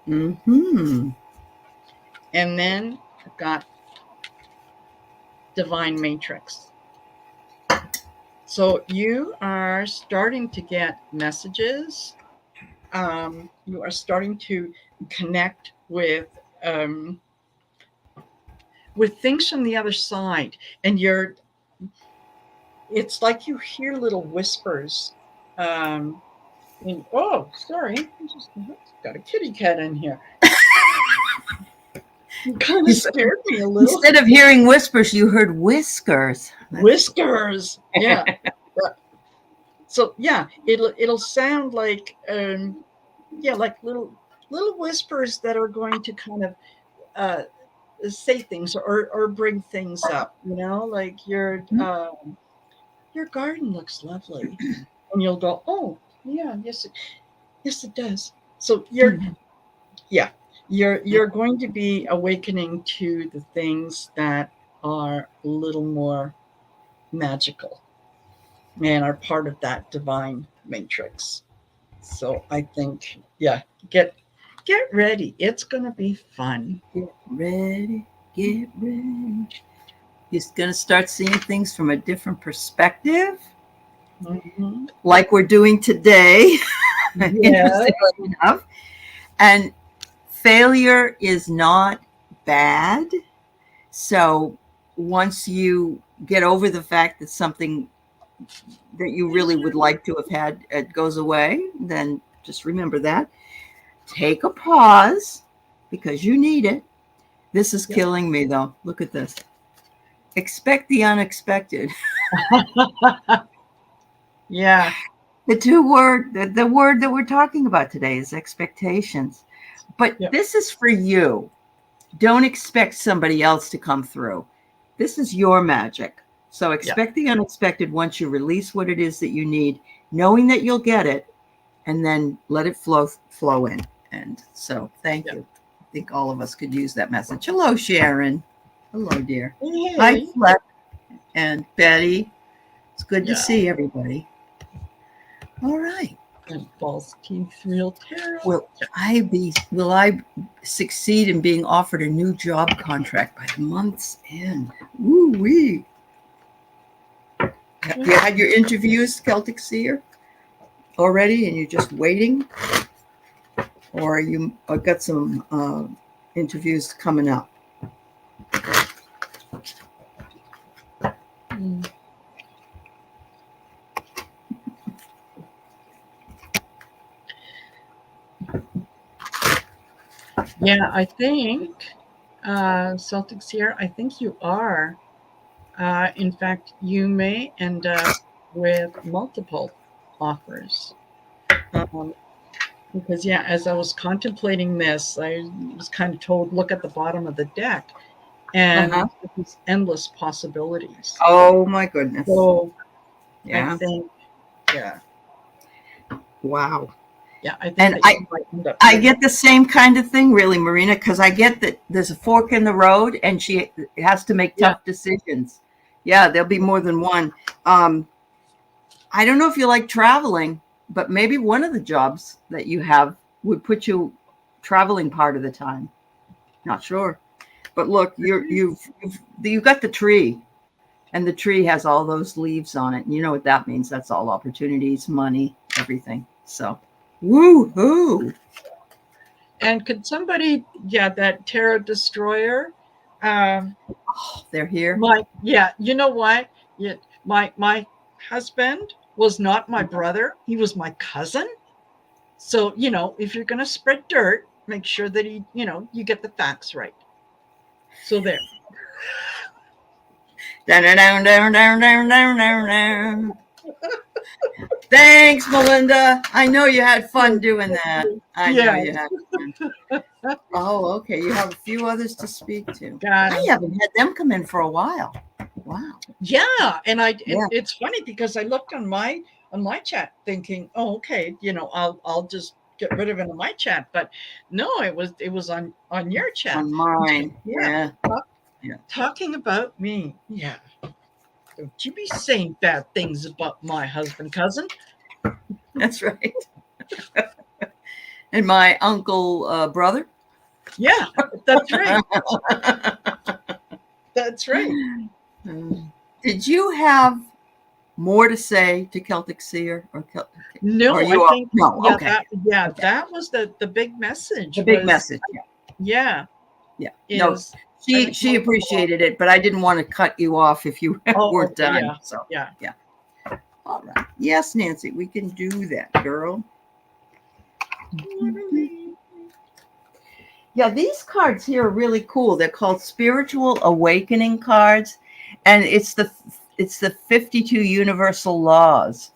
Mm-hmm. and then I've got Divine Matrix. So you are starting to get messages. You are starting to connect um, with things from the other side, and it's like you hear little whispers. Oh, sorry, I just got a kitty cat in here. You kind of scared me a little. Instead of hearing whispers, you heard whiskers. Whiskers, yeah. So yeah, it'll sound like like little whispers that are going to kind of uh, say things or bring things up. Like your garden looks lovely, and you'll go, oh yeah, yes it does. So yeah, you're going to be awakening to the things that are a little more magical and are part of that divine matrix. So I think, yeah, get ready. It's gonna be fun. Get ready. Get ready. You're going to start seeing things from a different perspective, Mm-hmm. like we're doing today, Yeah. interestingly enough. And failure is not bad. So once you get over the fact that something that you really would like to have had it goes away, then just remember that. Take a pause because you need it. This is Yep. killing me though. Look at this. Expect the unexpected. Yeah. The word that we're talking about today is expectations. But Yep. this is for you. Don't expect somebody else to come through. This is your magic. So expect the unexpected once you release what it is that you need, knowing that you'll get it, and then let it flow in. And so thank you. I think all of us could use that message. Hello, Sharon. Hello, dear. Hey. Hi, Fleck and Betty. It's good to Yeah. see everybody. All right. And false teeth real tarot. Will I succeed in being offered a new job contract by the month's end? Woo wee. Have you had your interviews, Celtic Seer, already, and you're just waiting? Or you got some interviews coming up? Yeah, I think Celtics here. I think you are. In fact, you may end up with multiple offers. Because as I was contemplating this, I was kind of told, look at the bottom of the deck, and these endless possibilities. Oh my goodness! So yeah, I think, yeah, wow. yeah, I think And that you might end up. I get the same kind of thing, really, Marina, because I get that there's a fork in the road, and she has to make tough decisions. Yeah, there'll be more than one. I don't know if you like traveling, but maybe one of the jobs that you have would put you traveling part of the time. Not sure, but look, you've got the tree, and the tree has all those leaves on it, and you know what that means. That's all opportunities, money, everything. So, woo-hoo. And could somebody, that Tarot Destroyer, they're here. You know what? My husband was not my brother; he was my cousin. So if you're going to spread dirt, make sure that you get the facts right. So there. Down, down, down, down, down, down, down, down. Thanks, Melinda. I know you had fun doing that. I know Yeah, you had fun. Oh, okay. You have a few others to speak to. got I 'em. haven't had them come in for a while. Wow. Yeah, and Yeah. it's funny because I looked on my chat thinking, oh, okay, I'll just get rid of it in my chat, but no, it was on your chat. On mine. Yeah, Yeah. talk- Yeah. talking about me. Yeah, don't you be saying bad things about my husband, cousin. That's right. And my uncle brother. Yeah, that's right. That's right. Did you have more to say to Celtic Seer or No, I you all? think No. Okay. Okay. that was the big message The big was message. Yeah. yeah Yeah. No, is she appreciated it, but I didn't want to cut you off if you oh weren't okay, done. yeah So yeah yeah. All right. Yes, Nancy, we can do that, girl. Yeah, these cards here are really cool. They're called Spiritual Awakening cards, and it's the 52 universal laws,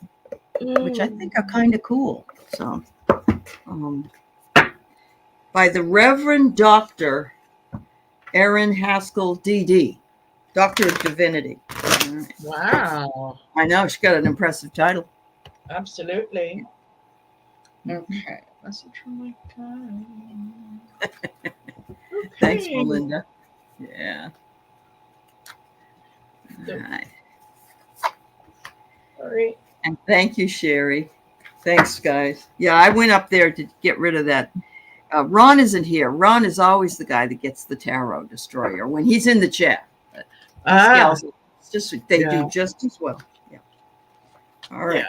which I think are kind of cool. So, um, by the Reverend Dr. Erin Haskell, D.D., Doctor of Divinity. Right. Wow, I know she got an impressive title. absolutely. Okay, message from my God. Thanks, Okay. Melinda. Yeah. All right. All right. And thank you, Sherry. Thanks, guys. Yeah, I went up there to get rid of that. Ron isn't here. Ron is always the guy that gets the tarot destroyer when he's in the chat. But these gals, they do just as well. Yeah. All right. Yeah.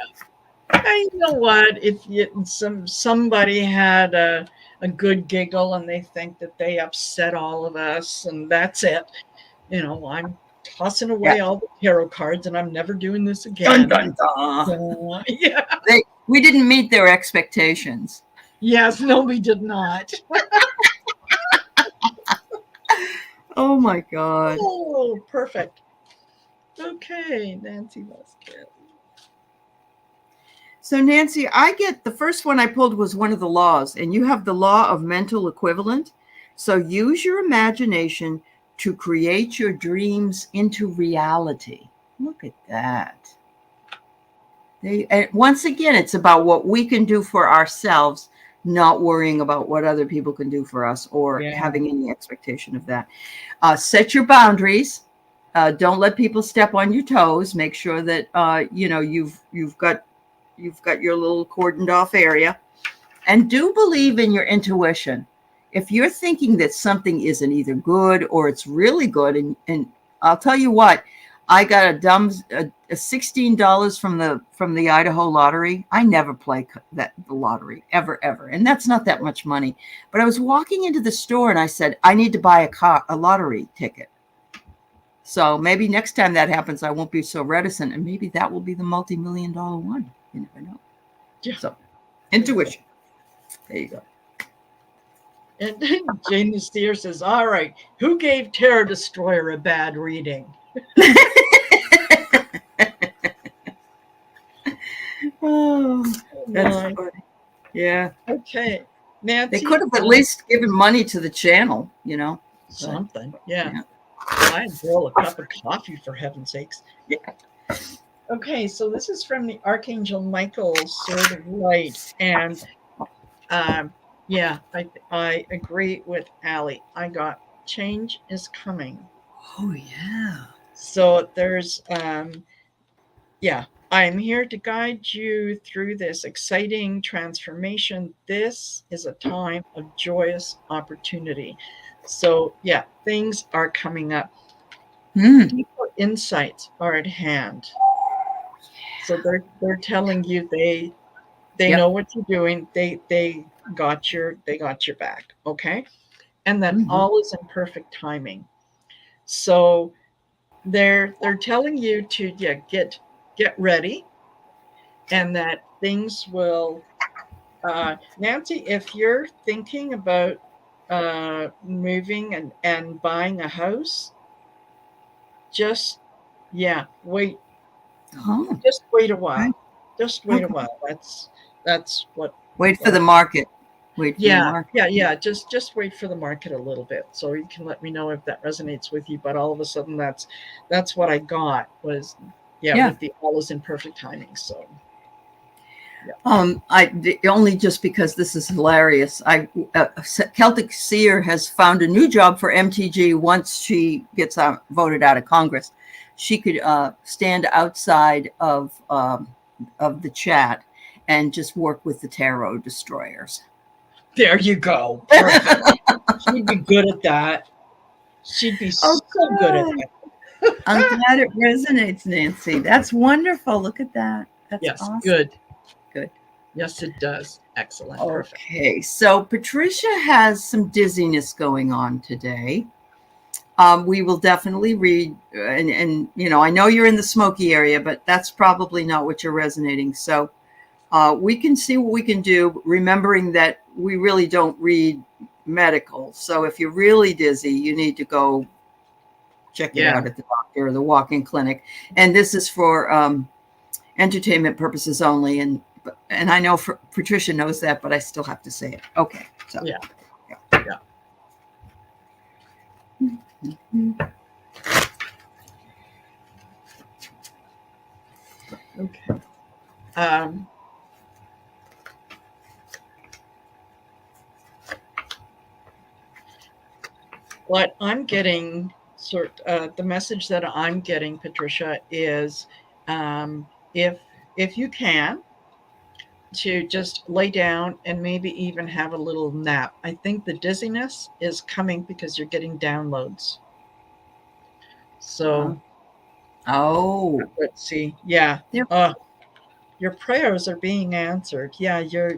And you know what? If somebody had a good giggle and they think that they upset all of us and that's it, I'm tossing away all the tarot cards and I'm never doing this again. Dun, dun, dun. Yeah. We didn't meet their expectations. Yes, no, we did not. Oh my God. Oh, perfect. Okay, Nancy Musket. So Nancy, I get the first one I pulled was one of the laws, and you have the law of mental equivalent. So use your imagination to create your dreams into reality. Look at that. And once again, it's about what we can do for ourselves, not worrying about what other people can do for us or having any expectation of that. Set your boundaries. Don't let people step on your toes. Make sure that you've got your little cordoned off area, and do believe in your intuition. If you're thinking that something isn't either good or it's really good, and I'll tell you what, I got a $16 from the Idaho lottery. I never play the lottery ever, and that's not that much money. But I was walking into the store and I said, I need to buy a lottery ticket. So maybe next time that happens, I won't be so reticent, and maybe that will be the multi-million-dollar one. You never know. Yeah. So, intuition. There you go. And Jane the Steer says, all right, who gave Terror Destroyer a bad reading? Oh, that's funny. Yeah. Okay. Nancy. They could have at least given money to the channel, Something. Yeah. I'd boil a cup of coffee for heaven's sakes. Yeah. Okay, so this is from the Archangel Michael's Sword of Light. And yeah, I agree with Allie. I got change is coming. Oh, yeah. So there's yeah, I'm here to guide you through this exciting transformation. This is a time of joyous opportunity. So yeah, things are coming up. Deeper insights are at hand. So they're telling you they know what you're doing. They got your back. Okay. And that all is in perfect timing. So they're telling you to get ready, and that things will Nancy, if you're thinking about moving and buying a house, just wait. Oh, Just wait a while. Just wait a Okay. while. That's what. Wait for what the market. Wait for the Yeah, market. yeah. Just wait for the market a little bit, so you can let me know if that resonates with you. But all of a sudden, that's what I got was, yeah, Yeah. with the all is in perfect timing. So yeah, Only just because this is hilarious. Celtic Seer has found a new job for MTG once she gets voted out of Congress. She could stand outside of the chat and just work with the tarot destroyers. there you go. Perfect. She'd be good at that. She'd be Oh, so good at good. that. I'm glad it resonates, Nancy. That's wonderful. Look at that. That's Yes, awesome. good. Good. Yes, it does. Excellent. Perfect. Okay, so Patricia has some dizziness going on today. We will definitely read, and I know you're in the smoky area, but that's probably not what you're resonating. So we can see what we can do, remembering that we really don't read medical. So if you're really dizzy, you need to go check it out at the doctor or the walk-in clinic. And this is for entertainment purposes only. And I know Patricia knows that, but I still have to say it. Okay. So Yeah. Mm-hmm. Okay. What I'm getting, the message that I'm getting, Patricia, is if you can, to just lay down and maybe even have a little nap. I think the dizziness is coming because you're getting downloads. So Oh, let's see. Yeah. there. Your prayers are being answered. Yeah, you're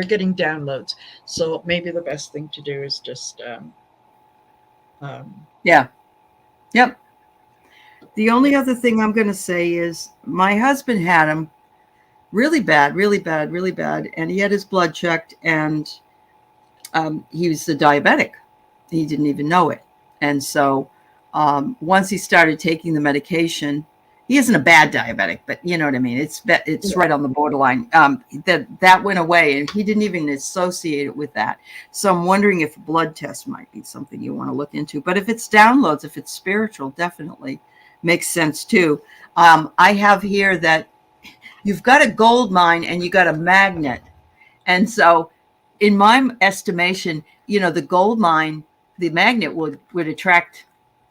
getting downloads. So maybe the best thing to do is just Yeah. Yep. The only other thing I'm going to say is my husband had him really bad, really bad, really bad. And he had his blood checked, and he was a diabetic. He didn't even know it. And so once he started taking the medication, he isn't a bad diabetic, but you know what I mean? It's yeah. right on the borderline. That went away, and he didn't even associate it with that. So I'm wondering if a blood test might be something you want to look into. But if it's downloads, if it's spiritual, definitely makes sense too. I have here that you've got a gold mine and you got a magnet. And so in my estimation, the gold mine, the magnet would attract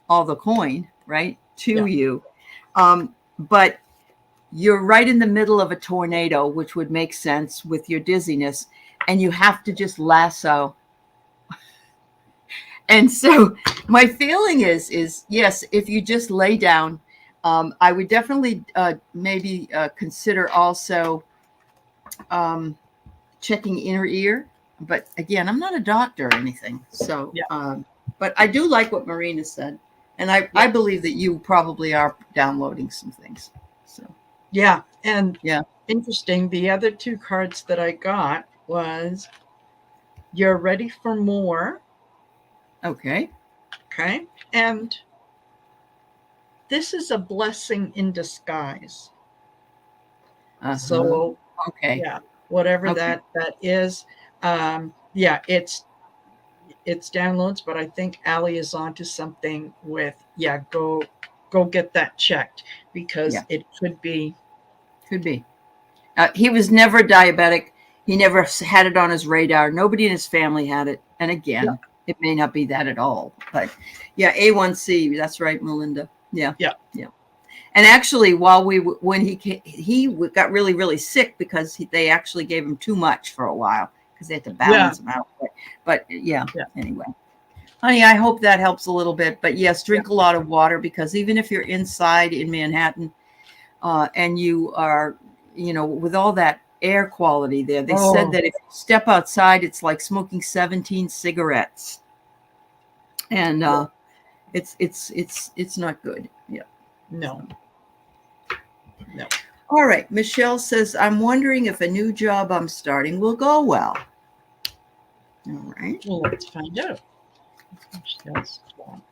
all the coin, right, to Yeah. you. But you're right in the middle of a tornado, which would make sense with your dizziness, and you have to just lasso. And so my feeling is yes, if you just lay down, I would definitely maybe consider also checking inner ear. But again, I'm not a doctor or anything. So, Yeah. but I do like what Marina said. And I believe that you probably are downloading some things. So, Yeah. And yeah. interesting. The other two cards that I got was you're ready for more. Okay. Okay. And this is a blessing in disguise. Uh-huh. So Okay. yeah, whatever Okay. that is. Yeah, it's downloads, but I think Allie is onto something with, yeah, go get that checked because Yeah. it could be. Could be. He was never diabetic. He never had it on his radar. Nobody in his family had it. And Yeah. again, it may not be that at all. But yeah, A1C. That's right, Melinda. Yeah. Yeah. Yeah. And actually, when he got really, really sick because they actually gave him too much for a while because they had to balance him out. But yeah, anyway. Honey, I hope that helps a little bit. But yes, drink a lot of water, because even if you're inside in Manhattan and you are, with all that air quality there, they said that if you step outside, it's like smoking 17 cigarettes. And it's not good. Yeah. No. All right. Michelle says, I'm wondering if a new job I'm starting will go well. All right. Well, let's find out. Michelle's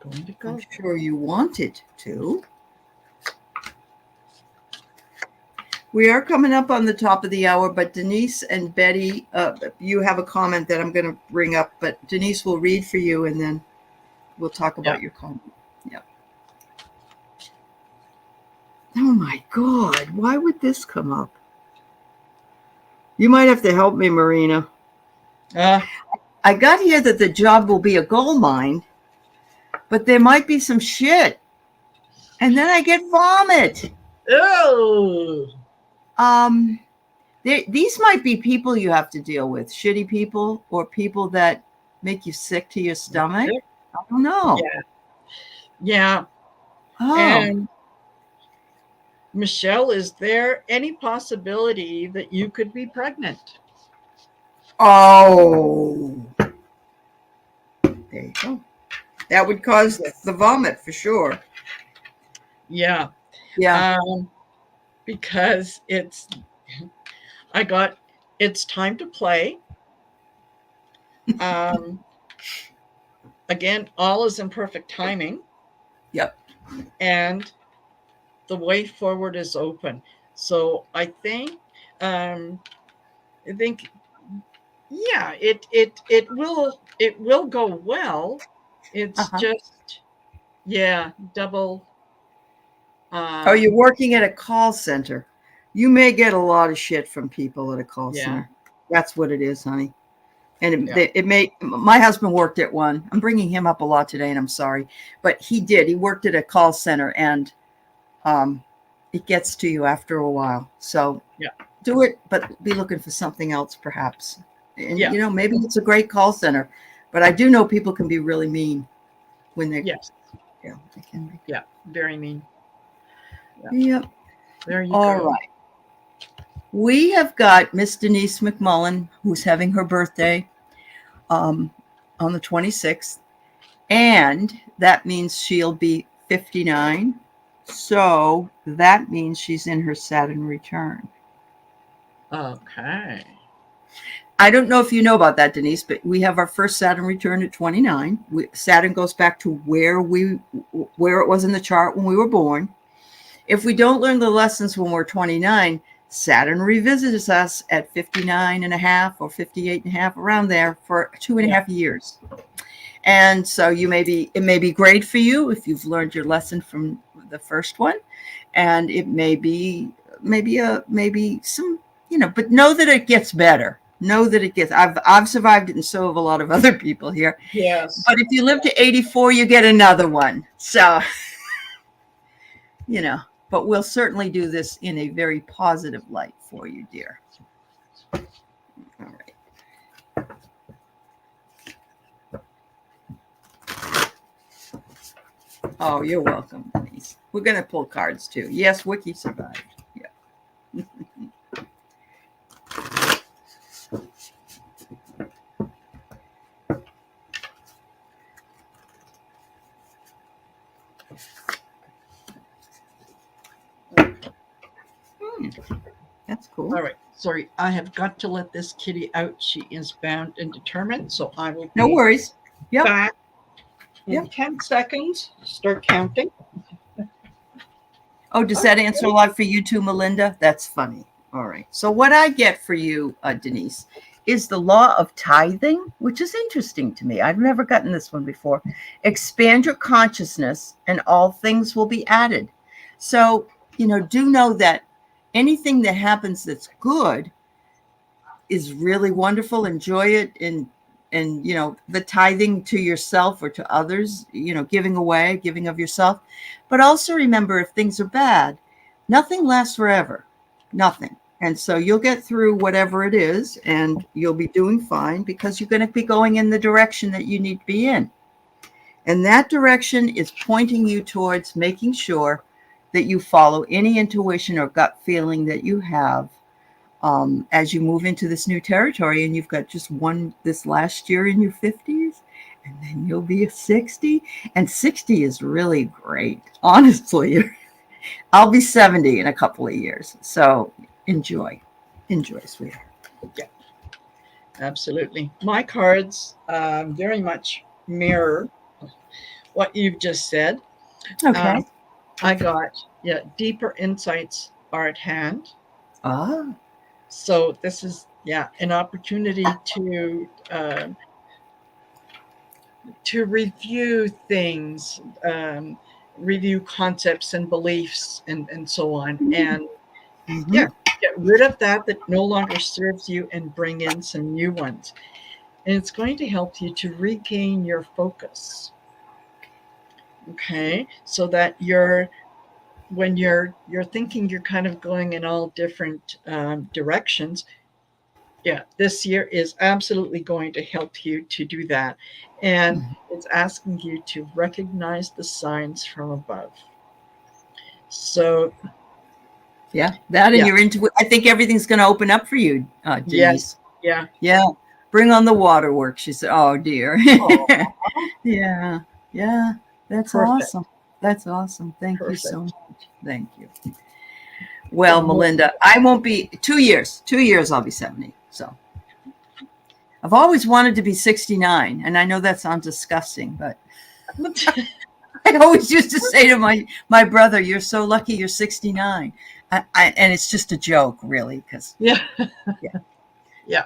going to go. I'm sure you want it to. We are coming up on the top of the hour, but Denise and Betty, you have a comment that I'm going to bring up, but Denise will read for you and then we'll talk about your comment. Yeah. Oh my God. Why would this come up? You might have to help me, Marina. I got here that the job will be a gold mine, but there might be some shit. And then I get vomit. Oh. These might be people you have to deal with, shitty people or people that make you sick to your stomach. I don't know. Yeah. Oh. And Michelle, is there any possibility that you could be pregnant? Oh. There you go. That would cause the vomit for sure. Yeah. Yeah. Because it's time to play. Again, all is in perfect timing. Yep. And the way forward is open. So I think, yeah, it will go well. It's just, double. Oh, you're working at a call center. You may get a lot of shit from people at a call center. That's what it is, honey. And it may. My husband worked at one. I'm bringing him up a lot today, and I'm sorry, but he did. He worked at a call center, and it gets to you after a while. So do it, but be looking for something else, perhaps. And you know, maybe it's a great call center, but I do know people can be really mean when they. Yes. Yeah, they can be. Yeah, very mean. Yep. There you All go. right. We have got Miss Denise McMullen, who's having her birthday on the 26th, and that means she'll be 59. So that means she's in her Saturn return. Okay. I don't know if you know about that, Denise, but we have our first Saturn return at 29. Saturn goes back to where it was in the chart when we were born. If we don't learn the lessons when we're 29, Saturn revisits us at 59 and a half or 58 and a half, around there, for 2.5 years. And so it may be great for you if you've learned your lesson from the first one. And it may be some, but know that it gets better. Know that it gets, I've survived it, and so have a lot of other people here. Yes. But if you live to 84, you get another one. So, but we'll certainly do this in a very positive light for you, dear. All right. Oh, you're welcome, Denise. We're going to pull cards too. Yes, Wiki survived. Yeah. That's cool. All right. Sorry, I have got to let this kitty out. She is bound and determined. So I will. No worries. Yep. Back in 10 seconds. Start counting. Oh, does that answer a lot for you too, Melinda? That's funny. All right. So what I get for you, Denise, is the law of tithing, which is interesting to me. I've never gotten this one before. Expand your consciousness and all things will be added. So, do know that anything that happens that's good is really wonderful. Enjoy it. And the tithing to yourself or to others, giving away, giving of yourself. But also remember, if things are bad, nothing lasts forever. Nothing. And so you'll get through whatever it is, and you'll be doing fine because you're going to be going in the direction that you need to be in. And that direction is pointing you towards making sure that you follow any intuition or gut feeling that you have as you move into this new territory. And you've got just one this last year in your 50s, and then you'll be 60. And 60 is really great. Honestly, I'll be 70 in a couple of years. So enjoy, sweetheart. Yeah, absolutely. My cards very much mirror what you've just said. Okay. I got, deeper insights are at hand. Ah. So this is, an opportunity to review things, review concepts and beliefs and so on. And Mm-hmm. get rid of that no longer serves you and bring in some new ones. And it's going to help you to regain your focus. Okay. So that when you're thinking you're kind of going in all different directions, this year is absolutely going to help you to do that. And it's asking you to recognize the signs from above. So, Yeah, that and yeah, you're into it. I think everything's going to open up for you, yes, Denise. yeah. Yeah. Bring on the waterworks. She said, oh, dear. Oh, Yeah. Yeah. That's perfect, awesome. That's awesome. Thank you so perfect. much. Thank you. Well, Well, more, Melinda, I won't be 2 years. 2 years, I'll be 70. So I've always wanted to be 69. And I know that sounds disgusting, but I always used to say to my brother, "You're so lucky you're 69," and it's just a joke, really, because yeah, yeah. yeah.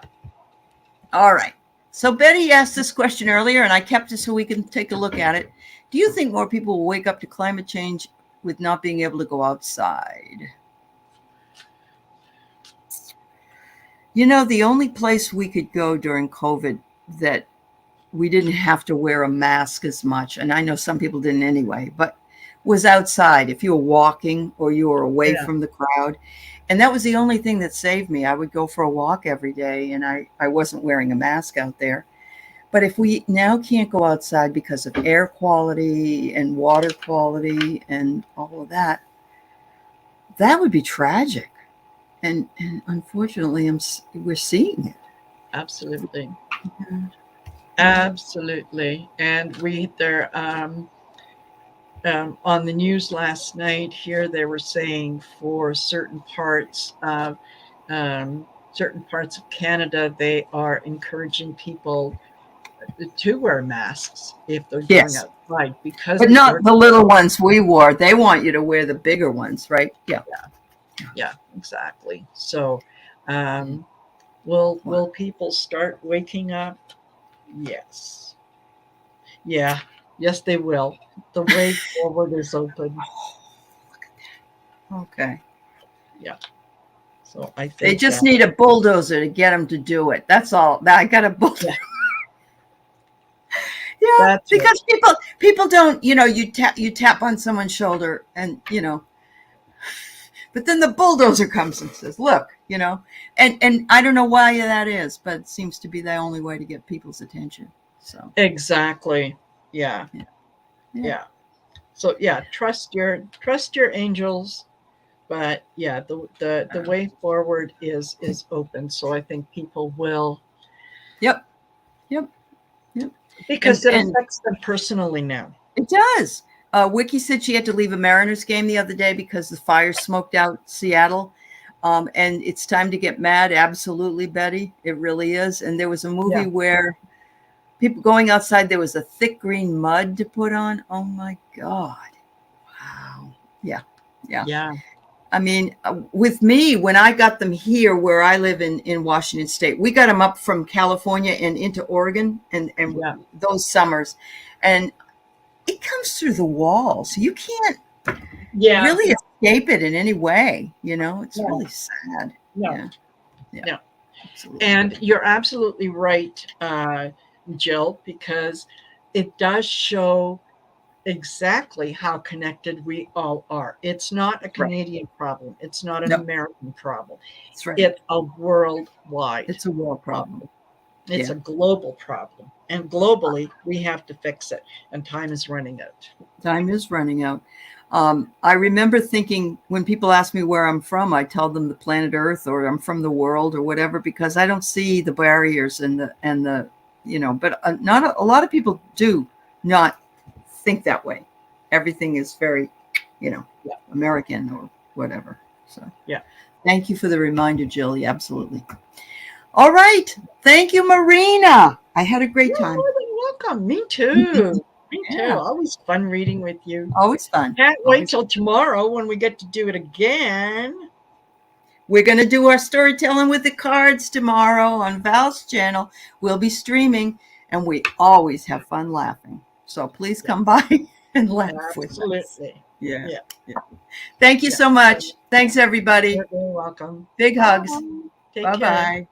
All right. So Betty asked this question earlier, and I kept it so we can take a look at it. Do you think more people will wake up to climate change with not being able to go outside? You know, the only place we could go during COVID that we didn't have to wear a mask as much, and I know some people didn't anyway, but was outside if you were walking or you were away Yeah. from the crowd. And that was the only thing that saved me. I would go for a walk every day and I wasn't wearing a mask out there. But if we now can't go outside because of air quality and water quality and all of that, that would be tragic. And unfortunately, we're seeing it. Absolutely. Yeah. Absolutely. And on the news last night here, they were saying for certain parts of Canada, they are encouraging people to wear masks if they're going Yes. outside because But the not air. the little ones we wore. They want you to wear the bigger ones, right? Yeah. Yeah, exactly. So, will Wow. people start waking up? Yes. Yeah. Yes, they will. The way forward is open. Okay. Yeah. So I They think just need a bulldozer to get them to do it. That's all. I got a bulldozer. yeah, Yeah, that's right. because people don't, you tap on someone's shoulder and but then the bulldozer comes and says, "Look," and I don't know why that is, but it seems to be the only way to get people's attention. So Exactly. Yeah. yeah, yeah. Yeah. So trust your angels, but yeah, the way forward is open. So I think people will, Yep, yep, yep. because it And affects them personally now. it does. Wiki said she had to leave a Mariners game the other day because the fire smoked out Seattle. And it's time to get mad. Absolutely, Betty. It really is. And there was a movie Yeah. where people going outside, there was a thick green mud to put on. Oh my God. Wow. Yeah. Yeah. Yeah. I mean, with me, when I got them here where I live in Washington State, we got them up from California and into Oregon and Yeah. those summers. And it comes through the walls. You can't Yeah. really escape it in any way. It's No. really sad. No. Yeah. Yeah. No. Absolutely. And you're absolutely right, Jill, because it does show exactly how connected we all are. It's not a Right. Canadian problem. It's not an No, American problem. that's right. It's a worldwide It's a world problem. problem. It's Yeah. a global problem. And globally, we have to fix it. And time is running out. Time is running out. I remember thinking when people ask me where I'm from, I tell them the planet Earth or I'm from the world or whatever, because I don't see the barriers but not a lot of people do not think that way. Everything is very, Yeah. American or whatever. So Yeah. thank you for the reminder, Jill. Yeah, absolutely. All right. Thank you, Marina. I had a great You're time. more than welcome. Me too. Me too. Yeah. Always fun reading with you. Always fun. Can't wait Always. till tomorrow when we get to do it again. we're going to do our storytelling with the cards tomorrow on Val's channel. We'll be streaming, and we always have fun laughing. So please come by and laugh with us. Absolutely. Yeah. Thank you so much. Thanks, everybody. You're very welcome. Big hugs. Take care. Bye-bye.